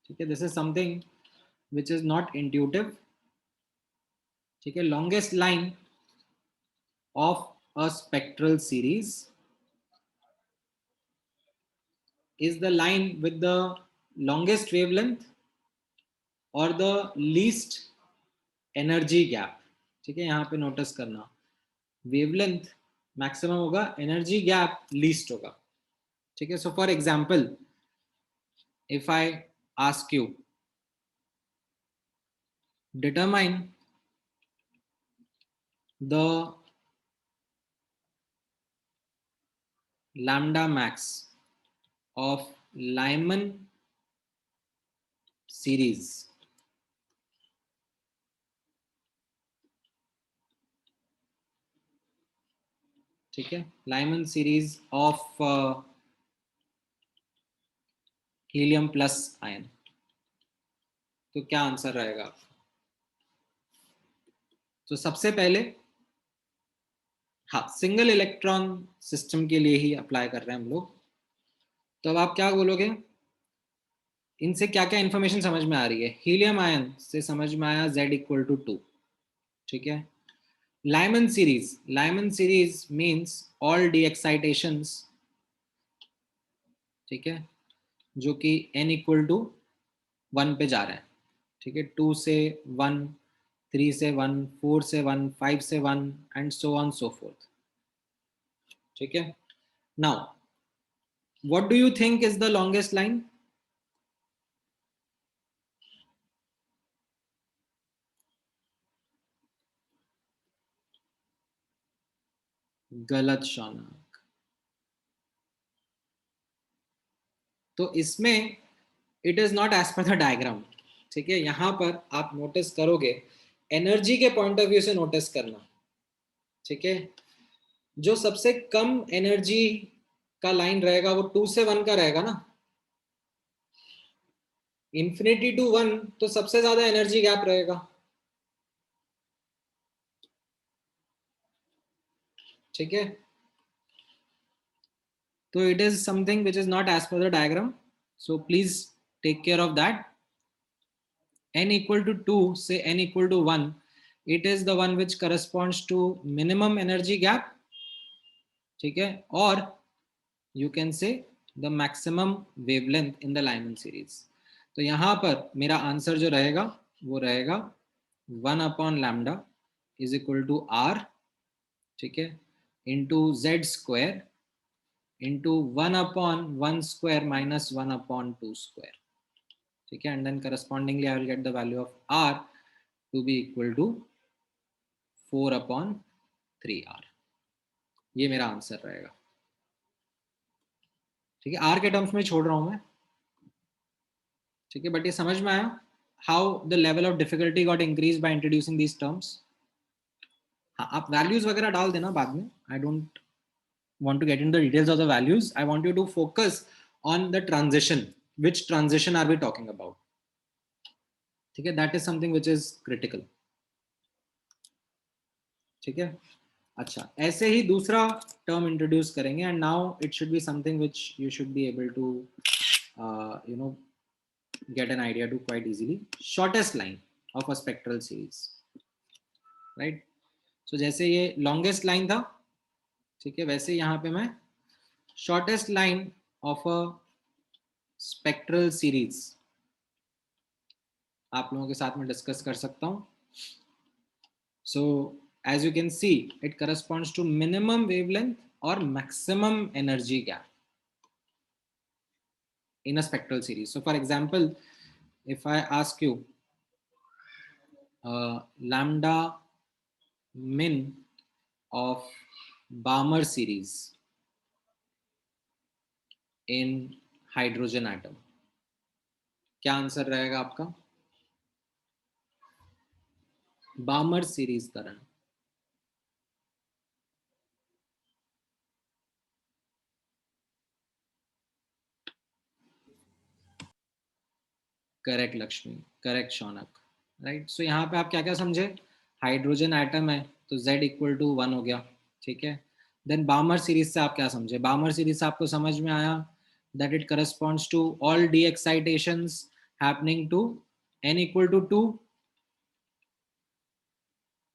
ठीक है, this is something which is not intuitive। ठीक है, longest line of a spectral series is the line with the longest wavelength or the least energy gap। ठीक है, यहाँ पे notice करना, wavelength maximum होगा, एनर्जी गैप लीस्ट होगा। ठीक है, so for example if I ask you determine the lambda max of Lyman series ठीक है, Lyman series of helium plus ion, तो क्या आंसर रहेगा? तो सबसे पहले हाँ, सिंगल इलेक्ट्रॉन सिस्टम के लिए ही अप्लाई कर रहे हैं हम लोग, तो अब आप क्या बोलोगे? इनसे क्या क्या इंफॉर्मेशन समझ में आ रही है? हीलियम आयन से समझ में आया Z इक्वल टू 2, ठीक है। Lyman series means all d excitations, ठीक है, जो कि n इक्वल टू 1 पे जा रहे हैं, ठीक है, 2 से 1, 3 से 1, 4 से 1, 5 से 1 and so on so forth, ठीक है। Now what do you think is the longest line? गलत शौनक। तो इसमें it is not as per the diagram, ठीक है। यहां पर आप नोटिस करोगे, एनर्जी के पॉइंट ऑफ व्यू से नोटिस करना, ठीक है। जो सबसे कम एनर्जी का लाइन रहेगा वो 2 से 1 का रहेगा ना, इंफिनिटी टू 1 तो सबसे ज्यादा एनर्जी गैप रहेगा, ठीक है। तो it is something which is not as per the diagram, so please take care of that. n equal to 2 से n equal to 1, it is the one which corresponds to minimum energy gap, ठीक है, और you can say the maximum wavelength in the Lyman series। तो यहाँ पर मेरा answer जो रहेगा वो रहेगा 1 upon lambda is equal to r, ठीक है, into z square into 1 upon 1 square minus 1 upon 2 square, ठीक है, and then correspondingly I will get the value of r to be equal to 4 upon 3r। ये मेरा answer रहेगा, ठीक है। Are के टर्म्स में छोड़ रहा हूं मैं, ठीक है, बट ये समझ में आया how the level of difficulty got increase by introducing these terms. हाँ, आप वैल्यूज वगैरह डाल देना बाद में, I don't want to get into the details of the values, I want you to focus on the transition, which transition are we talking about, ठीक है, that is something which is critical, ठीक है। अच्छा, ऐसे ही दूसरा term introduce करेंगे, and now it should be something which you should be able to you know get an idea to quite easily, shortest line of a spectral series, right? So जैसे ये longest line था, ठीक है, वैसे यहाँ पे मैं shortest line of a spectral series आप लोगों के साथ में डिस्कस कर सकता हूँ। So as you can see, it corresponds to minimum wavelength or maximum energy gap in a spectral series. So for example, if I ask you lambda min of Balmer series in hydrogen atom, क्या answer रहेगा आपका? Balmer series Tarang, correct Lakshmi, correct Shaunak, right. So यहाँ पे आप क्या क्या समझे? Hydrogen atom है तो Z इक्वल टू 1 हो गया, ठीक है। देन बामर सीरीज से आप क्या समझे? बामर सीरीज से आपको समझ में आया that it corresponds to all d excitations happening to n equal to 2,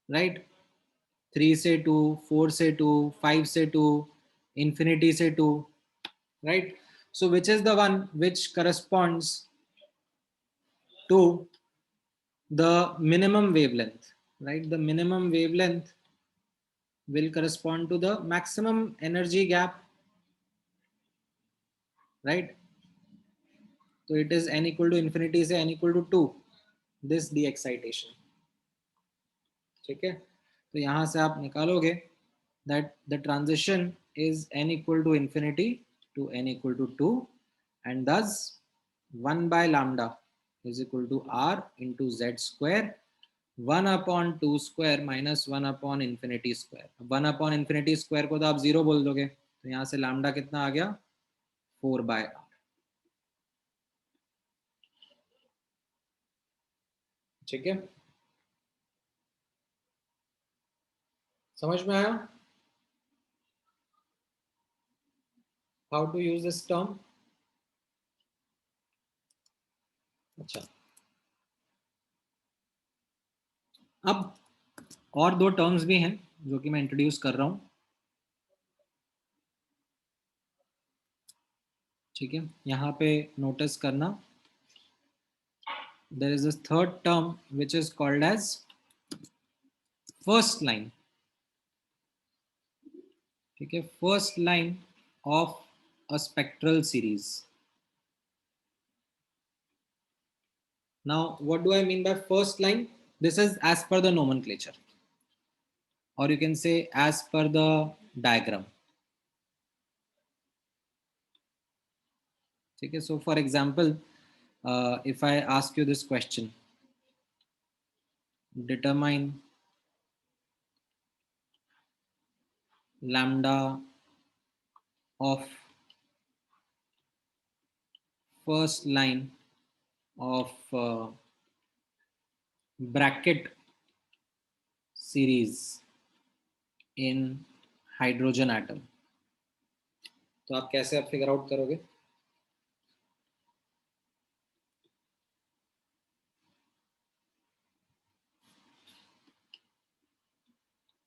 right? 3 से 2, 4 से 2, 5 से 2, infinity से 2, right? So which is the one which corresponds to the minimum wavelength, right? The minimum wavelength will correspond to the maximum energy gap, right? So it is n equal to infinity से n equal to 2, this the excitation, ठीक है। तो यहाँ से आप निकालोगे that the transition is n equal to infinity to n equal to 2, and thus 1 by lambda is equal to r into z square 1 upon 2 square minus 1 upon infinity square. 1 upon infinity square को तो आप 0 बोल दोगे, तो यहाँ से lambda कितना आ गया 4 by r. ठीक है, समझ में आया how to use this term? अच्छा, अब और दो टर्म्स भी हैं जो कि मैं इंट्रोड्यूस कर रहा हूं. ठीक है, यहाँ पे नोटिस करना, there is a third term which is called as first line. ठीक है, first line of a spectral series. Now what do I mean by first line? This is as per the nomenclature, or you can say as per the diagram. Okay, so for example, if I ask you this question, determine lambda of first line of bracket series in hydrogen atom, तो आप कैसे आप figure out करोगे?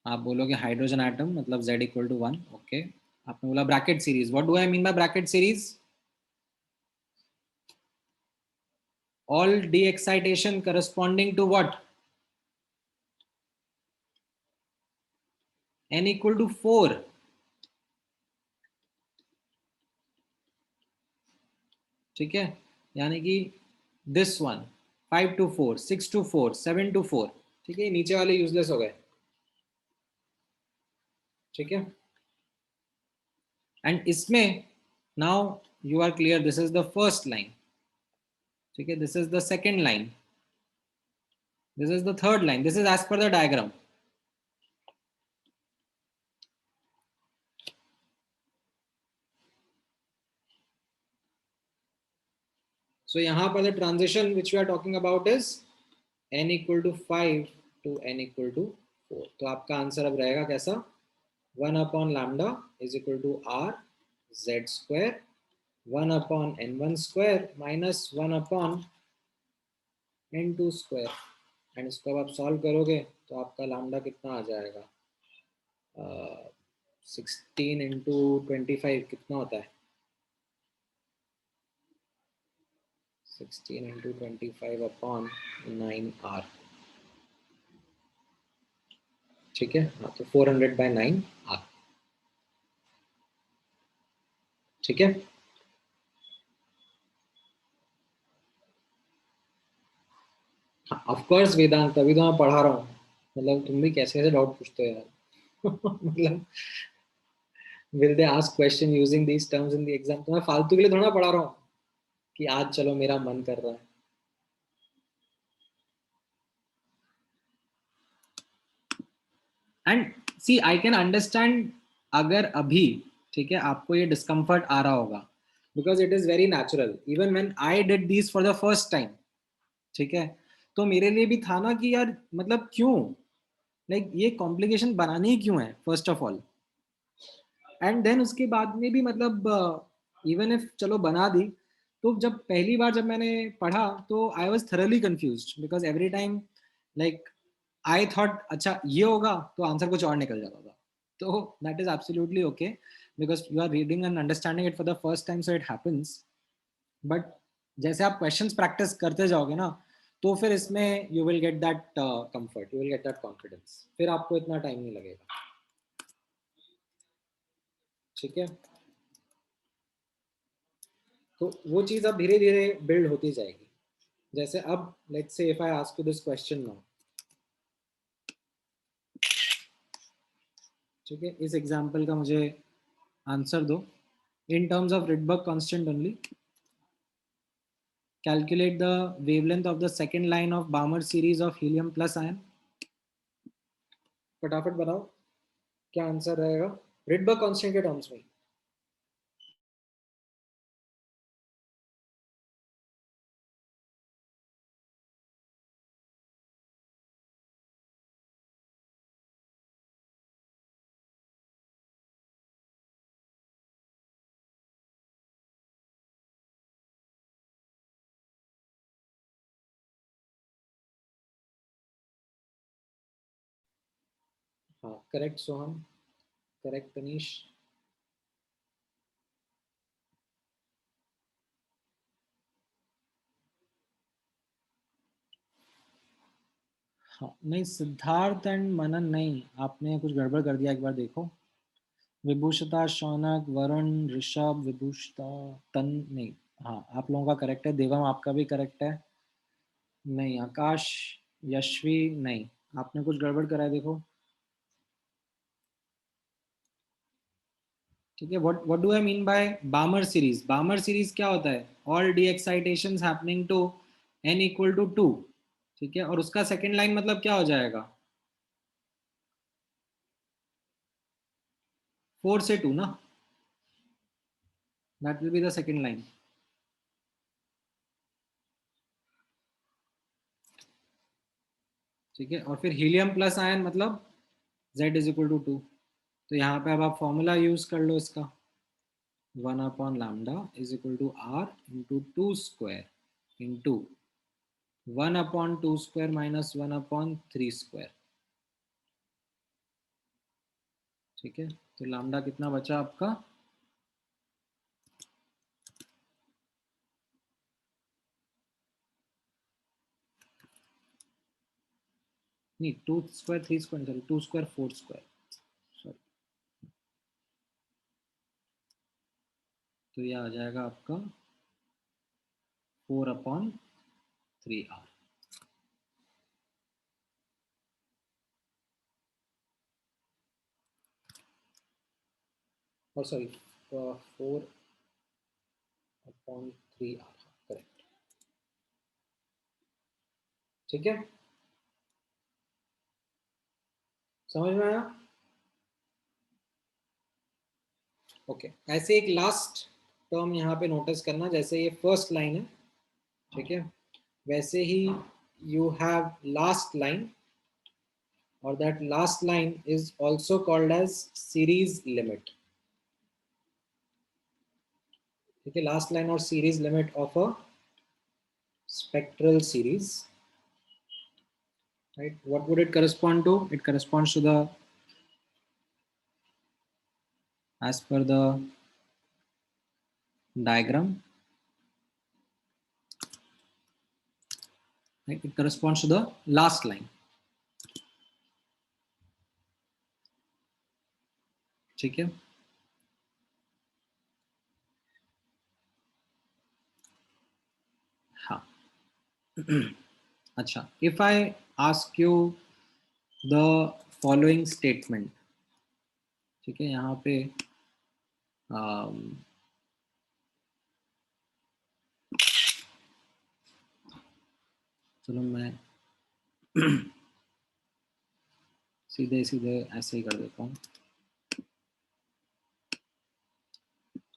आप बोलोगे hydrogen atom मतलब z equal to 1. Okay, आपने बोला Brackett series. What do I mean by Brackett series? All de excitation corresponding to what? n equal to 4. ठीक है, यानी कि this one 5 to 4, 6 to 4, 7 to 4. ठीक है, नीचे वाले यूजलेस हो गए. ठीक है, एंड इसमें now you are clear, this is the first line. ठीक है, this is the second line, this is the third line, this is as per the diagram. So यहाँ पर the transition which we are talking about is n equal to 5 to n equal to 4. तो आपका answer अब रहेगा कैसा? 1 upon lambda is equal to r z square 1 upon n1 square minus 1 upon n2 square. And इसको अब आप solve करोगे तो आपका लैम्डा कितना आ जाएगा? 16 into 25 कितना होता है? 16 into 25 upon 9r. ठीक है, हाँ, तो 400 by 9r. ठीक है, ऑफ कोर्स वेदांत, अभी तो मैं पढ़ा रहा हूँ. मतलब तुम भी कैसे कैसे डाउट पूछते हो यार. मतलब will they ask question using these terms in the exam? तो मैं फालतू के लिए थोड़ा पढ़ा रहा हूँ कि आज चलो मेरा मन कर रहा है. And see I can understand अगर अभी, ठीक है, आपको ये डिस्कम्फर्ट आ रहा होगा, because it is very natural. Even when I did this for the first time, ठीक है, तो मेरे लिए भी था ना कि यार मतलब क्यों, लाइक ये कॉम्प्लिकेशन बनानी ही क्यों है first of all. And then उसके बाद में भी मतलब इवन इफ चलो बना दी, तो जब पहली बार जब मैंने पढ़ा तो I was thoroughly confused, because every time like I thought अच्छा ये होगा, तो आंसर कुछ और निकल जाता था. तो that is absolutely okay, because you are reading and understanding it for the first time, so it happens. But जैसे आप क्वेश्चंस प्रैक्टिस करते जाओगे ना, तो फिर इसमें you will get that comfort, you will get that confidence, फिर आपको इतना टाइम नहीं लगेगा. ठीक है, तो वो चीज अब धीरे धीरे बिल्ड होती जाएगी. जैसे अब let's say if I ask you this question now, ठीक है, इस एग्जाम्पल का मुझे आंसर दो. In terms of Rydberg constant only, calculate the wavelength of the second line of Balmer series of helium plus ion. फटाफट बताओ क्या answer रहेगा Rydberg constant के टर्म्स में. हाँ, करेक्ट सोहम, करेक्ट तनीश. हाँ नहीं, सिद्धार्थ एंड मनन नहीं, आपने कुछ गड़बड़ कर दिया, एक बार देखो. विभूषिता, शौनक, वरुण, ऋषभ, विभूषिता, तन नहीं. हाँ, आप लोगों का करेक्ट है. देवम आपका भी करेक्ट है. नहीं, आकाश, यशवी नहीं, आपने कुछ गड़बड़ करा है, देखो. ठीक है. What do I mean by Balmer series? Balmer series क्या होता है? All the excitations happening to n equal to 2. ठीक है, और उसका सेकंड लाइन मतलब क्या हो जाएगा? 4 से 2 ना, that will be the second line. ठीक है, और फिर हीलियम प्लस आयन मतलब z इज इक्वल टू 2. तो यहाँ पे अब आप फॉर्मूला यूज कर लो इसका. 1 upon lambda is equal to r into 2 square into 1 upon 2 square minus 1 upon 3 square. ठीक है, तो लैम्डा कितना बचा आपका? नहीं, 2 square 3 square, sorry 2 square 4 square, sorry. तो ये आ जाएगा आपका 4 अपॉन 3r. और सॉरी 4 अपॉन 3r, करेक्ट. ठीक है, समझ में आया? ओके. ऐसे एक लास्ट टर्म यहाँ पे नोटिस करना, जैसे ये फर्स्ट लाइन है. ठीक है, वैसे ही यू हैव लास्ट लाइन, और that last line is also called as series limit. ठीक है, लास्ट लाइन और series limit of a spectral series, right? What would it correspond to? It corresponds to the, as per the diagram, right? It corresponds to the last line. ठीक है, हाँ. अच्छा, if I ask you the following statement, ठीक है, यहाँ पे चलो मैं सीधे सीधे ऐसे ही कर देता हूँ.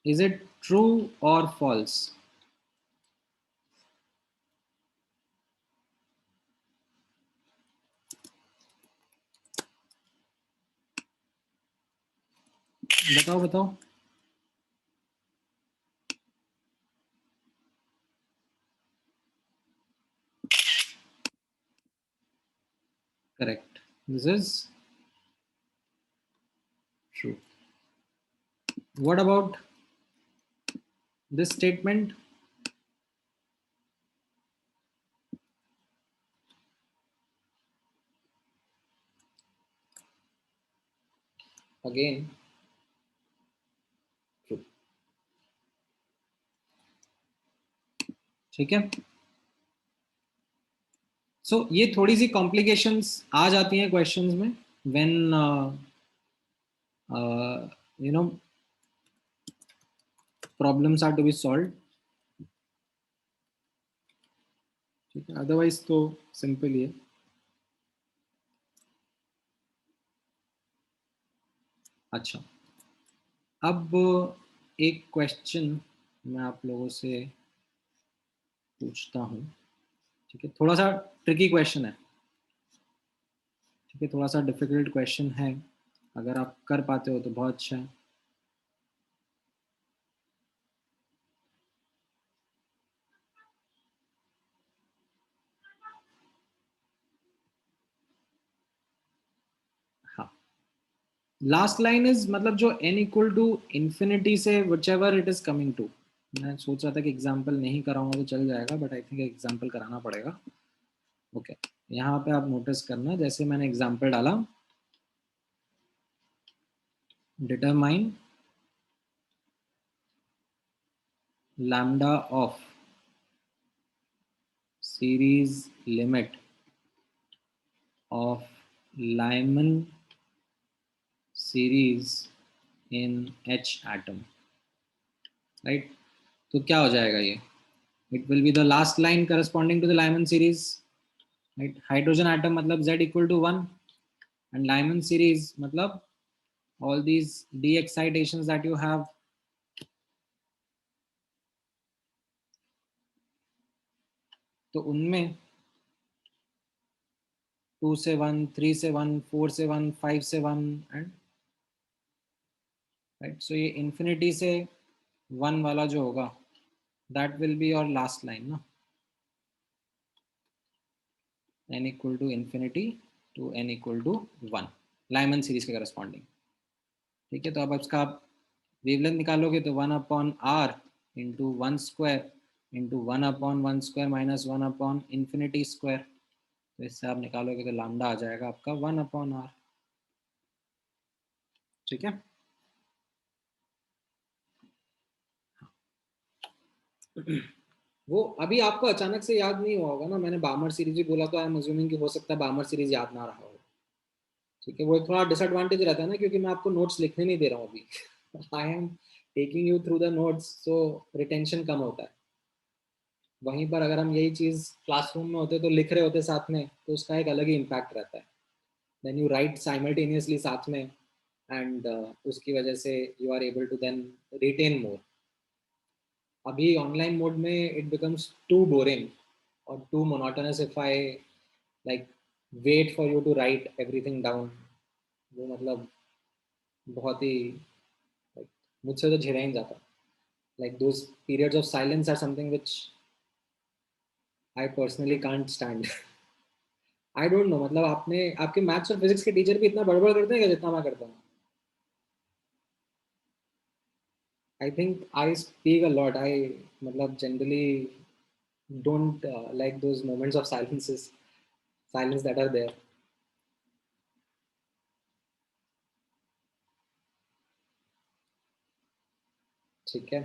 Is it true or false? बताओ बताओ. Correct. This is true. What about this statement? Again, true. ठीक है. सो ये थोड़ी सी कॉम्प्लिकेशंस आ जाती हैं क्वेश्चंस में when you know, problems are to be solved. ठीक है, अदरवाइज तो सिंपल ही है. अच्छा, अब एक क्वेश्चन मैं आप लोगों से पूछता हूँ. ठीक है, थोड़ा सा ट्रिकी क्वेश्चन है. ठीक है, थोड़ा सा डिफिकल्ट क्वेश्चन है. अगर आप कर पाते हो तो बहुत अच्छा है. हाँ, लास्ट लाइन इज मतलब जो n इक्वल टू इन्फिनिटी से whichever it is coming to. मैं सोच रहा था कि एग्जाम्पल नहीं कराऊंगा तो चल जाएगा, बट आई थिंक एग्जाम्पल कराना पड़ेगा. ओके, यहाँ पे आप नोटिस करना, जैसे मैंने एग्जाम्पल डाला, determine lambda of series limit of Lyman series in H atom, right? तो क्या हो जाएगा ये? It will be the last line corresponding to the Lyman series, right? Hydrogen atom मतलब Z equal to 1 and Lyman series मतलब all these d excitations that you have, तो उनमें 2 से 1, 3 से 1, 4 से 1, 5 से 1 एंड राइट. सो ये इन्फिनिटी से 1 वाला जो होगा that will be your last line ना, n equal to infinity to n equal to 1 Lyman series के corresponding. ठीक है, तो अब इसका आप वेवलेंथ निकालोगे तो 1 upon r into 1 square into 1 upon 1 square minus 1 upon infinity square. तो इससे आप निकालोगे तो लैम्डा आ जाएगा आपका 1 अपॉन r. ठीक है, वो अभी आपको अचानक से याद नहीं हुआ होगा ना. मैंने बामर सीरीज भी बोला, तो आई एम अज्यूमिंग कि हो सकता है बामर सीरीज याद ना रहा हो. ठीक है, वो एक थोड़ा डिसएडवांटेज रहता है ना, क्योंकि मैं आपको नोट्स लिखने नहीं दे रहा हूँ अभी. I am taking you through the notes, so retention कम होता है. वहीं पर अगर हम यही चीज़ क्लासरूम में होते तो लिख रहे होते साथ में, तो उसका एक अलग ही इम्पैक्ट रहता है. देन यू राइट साइमल्टेनियसली साथ में, एंड उसकी वजह से you are able to then retain more. अभी ऑनलाइन मोड में इट बिकम्स टू बोरिंग और too monotonous if I like wait for you to write everything down. वो मतलब बहुत ही like, मुझसे तो झेला ही नहीं जाता. Like those periods of silence are something which I personally can't stand. I don't know, मतलब आपने आपके मैथ्स और फिजिक्स के टीचर भी इतना बड़बड़ करते हैं क्या जितना मैं करता हूँ? I think I speak a lot. I मतलब generally don't like those moments of silence that are there. ठीक है.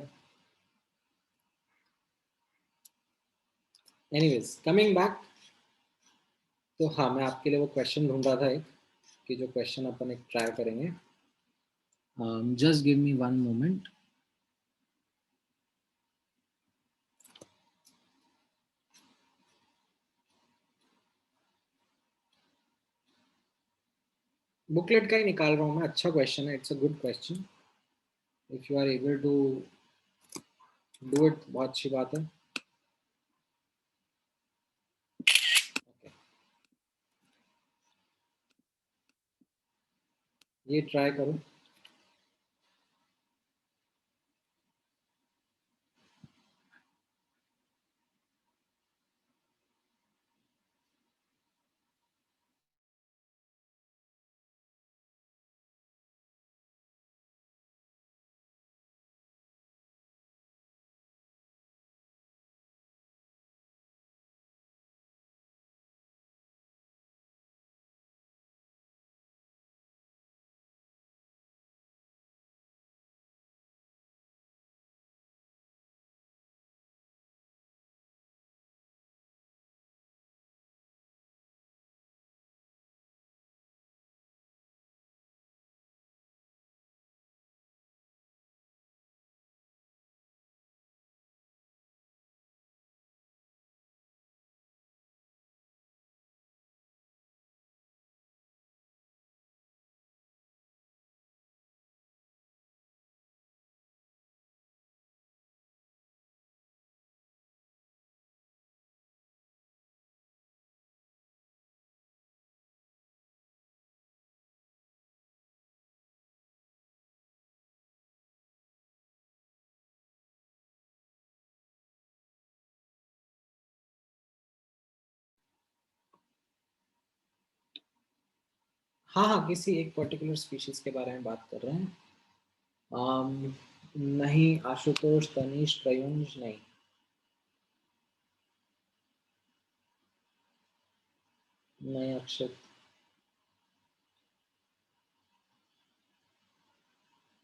Anyways, coming back, तो हाँ, मैं आपके लिए वो क्वेश्चन ढूंढ रहा था एक, कि जो क्वेश्चन अपन एक ट्राई करेंगे. Just give me one moment. Booklet का ही निकाल रहा हूँ मैं. अच्छा क्वेश्चन है, it's a good question. If you are able to do it, बहुत अच्छी बात है. okay. ये ट्राई करो. हाँ हाँ, किसी एक पर्टिकुलर स्पीशीज के बारे में बात कर रहे हैं। नहीं आशुतोष, तनीश, प्रयुंज नहीं। नहीं अक्षत।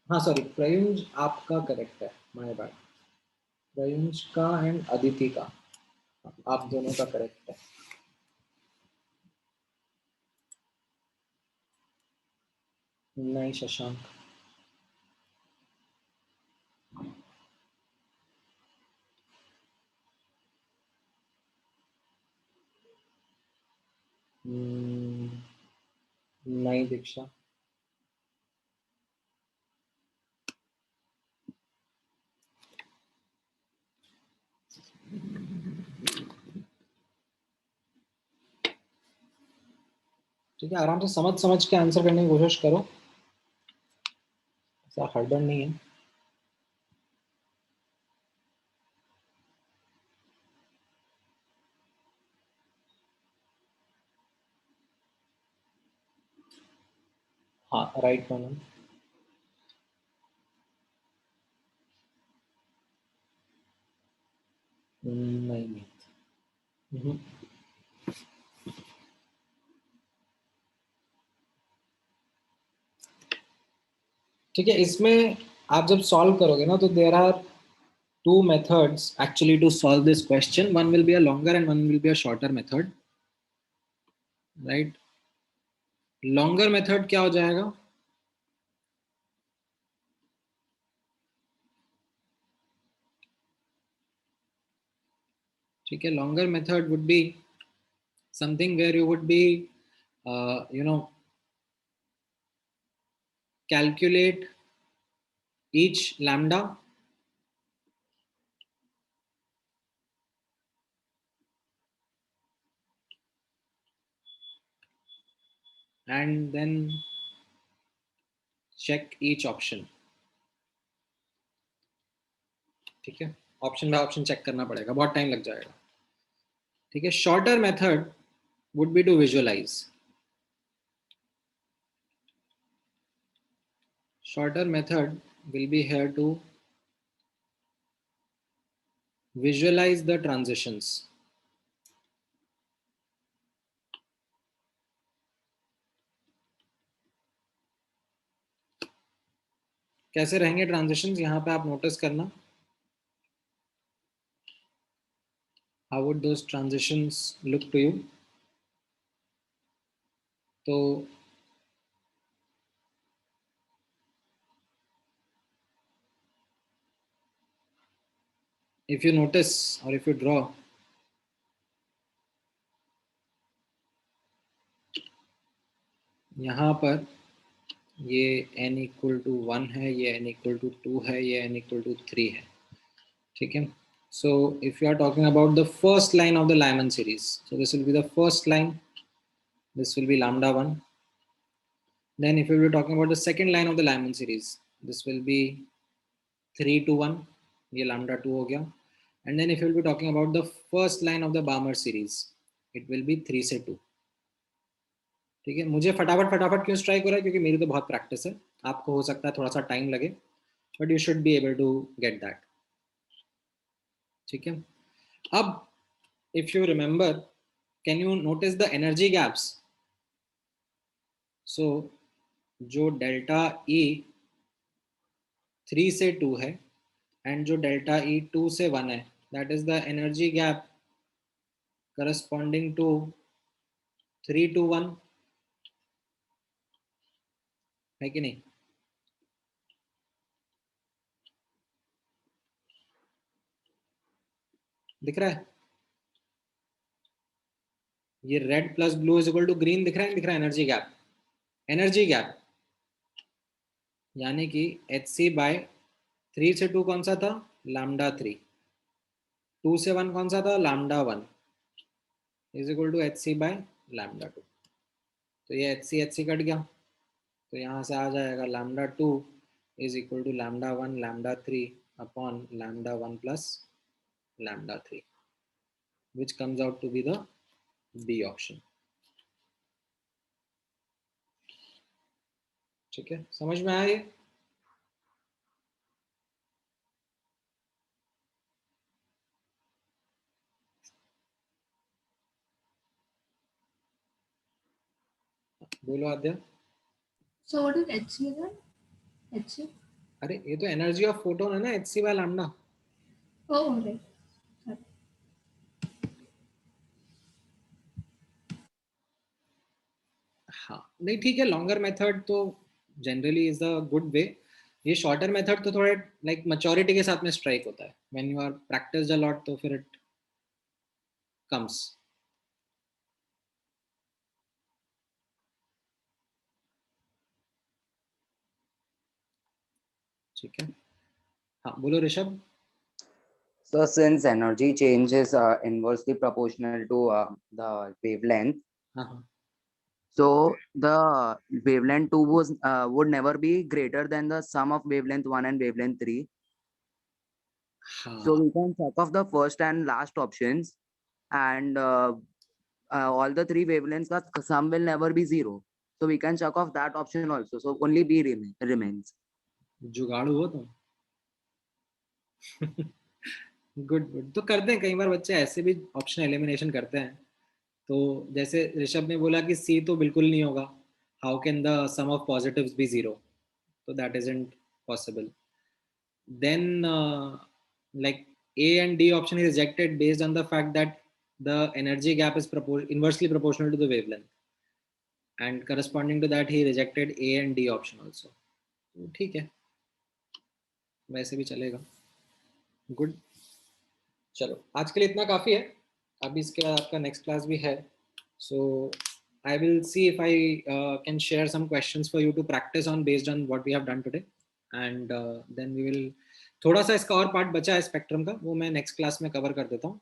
हाँ सॉरी, प्रयुंज आपका करेक्ट है, माय बैड। प्रयुंज का एंड अदिति का, आप दोनों का करेक्ट है। नहीं शशांक। नहीं दीक्षा। ठीक है, आराम से समझ समझ के आंसर करने की कोशिश करो, ऐसा हड़बड़ नहीं है। हाँ राइट मैडम। नहीं। हम्म। ठीक है, इसमें आप जब सॉल्व करोगे ना, तो there are two methods actually to solve this question. One will be a longer and one will be a shorter method, right? Longer method क्या हो जाएगा? ठीक है, longer method would be something where you would be calculate each lambda and then check each option. ठीक है, option by option check करना पड़ेगा, बहुत टाइम लग जाएगा। ठीक है, shorter method would be to visualize. Shorter method will be here to visualize the transitions. कैसे रहेंगे ट्रांजिशंस, यहाँ पे आप नोटिस करना। How would those transitions look to you? तो if you notice or if you draw, यहाँ पर ये n equal to 1 है, ये n equal to 2 है, ये n equal to 3 है। ठीक है, so if you are talking about the first line of the Lyman series, so this will be the first line, this will be lambda 1. Then if you were talking about the second line of the Lyman series, this will be 3 to 1, ये lambda 2 हो गया। And then if you will be talking about the first line of the Balmer series, it will be 3 से 2। ठीक है, मुझे फटाफट फटाफट क्यों स्ट्राइक हो रहा है, क्योंकि मेरी तो बहुत प्रैक्टिस है, आपको हो सकता है थोड़ा सा टाइम लगे, but you should be able to get that. ठीक है, अब if you remember, can you notice the energy gaps? So जो डेल्टा ई 3 से 2 है एंड जो डेल्टा ई 2 से 1 है, that is the energy gap corresponding to 3 to 1, है कि नहीं? दिख रहा है? ये red plus blue is equal to green दिख रहा है, दिख रहा है एनर्जी गैप। एनर्जी गैप यानी कि HC बाय 3 से 2 कौन सा था? लैम्डा 3। 2 से 1 कौन सा था? Lambda 1 is equal to HC by lambda 2। तो ये HC कट गया, तो यहाँ से आ जाएगा lambda 2 is equal to lambda 1 lambda 3 upon lambda 1 plus lambda 3, which comes out to be the B option. ठीक है, समझ में आया ये? बोलो आद्या। So what is HC then? HC? अरे ये तो एनर्जी ऑफ फोटोन है ना, hc by lambda। Oh, right. Sorry. हाँ नहीं ठीक है, लॉन्गर मेथड तो generally is the good way. ये शॉर्टर मेथड तो थोड़े लाइक मैच्योरिटी के साथ में स्ट्राइक होता है, when you are practised a lot तो फिर इट कम्स। ठीक है, हाँ बोलो Rishabh. So since energy change is inversely proportional to the wavelength, हाँ so the wavelength 2 was would never be greater than the sum of wavelength 1 and wavelength 3. So we can check off the first and last options, and all the three wavelengths, the sum will never be 0. So we can check off that option also. So only B remains. जुगाड़ू हो तुम। Good good, तो करते हैं, कई बार बच्चे ऐसे भी option elimination करते हैं। तो जैसे ऋषभ ने बोला कि सी तो बिल्कुल नहीं होगा, how can the sum of positives be zero, तो that isn't possible. Then like A and D option is rejected based on the fact that the energy gap is inversely proportional to the wavelength, and corresponding to that he rejected A and D option also। तो ठीक है, वैसे भी चलेगा। Good, चलो आज के लिए इतना काफ़ी है। अभी इसके बाद आपका नेक्स्ट क्लास भी है, सो I will see if I can share some questions for you to practice on based on what we have done today, and then we will थोड़ा सा इसका और पार्ट बचा है स्पेक्ट्रम का, वो मैं नेक्स्ट क्लास में कवर कर देता हूँ।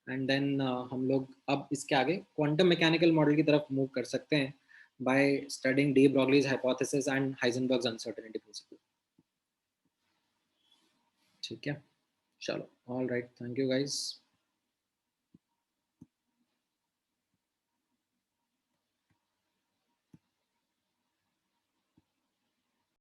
एंड देन हम लोग अब इसके आगे क्वांटम मैकेनिकल मॉडल की तरफ मूव कर सकते हैं by studying de Broglie's hypothesis and Heisenberg's uncertainty principle. ठीक है, चलो, all right, thank you guys.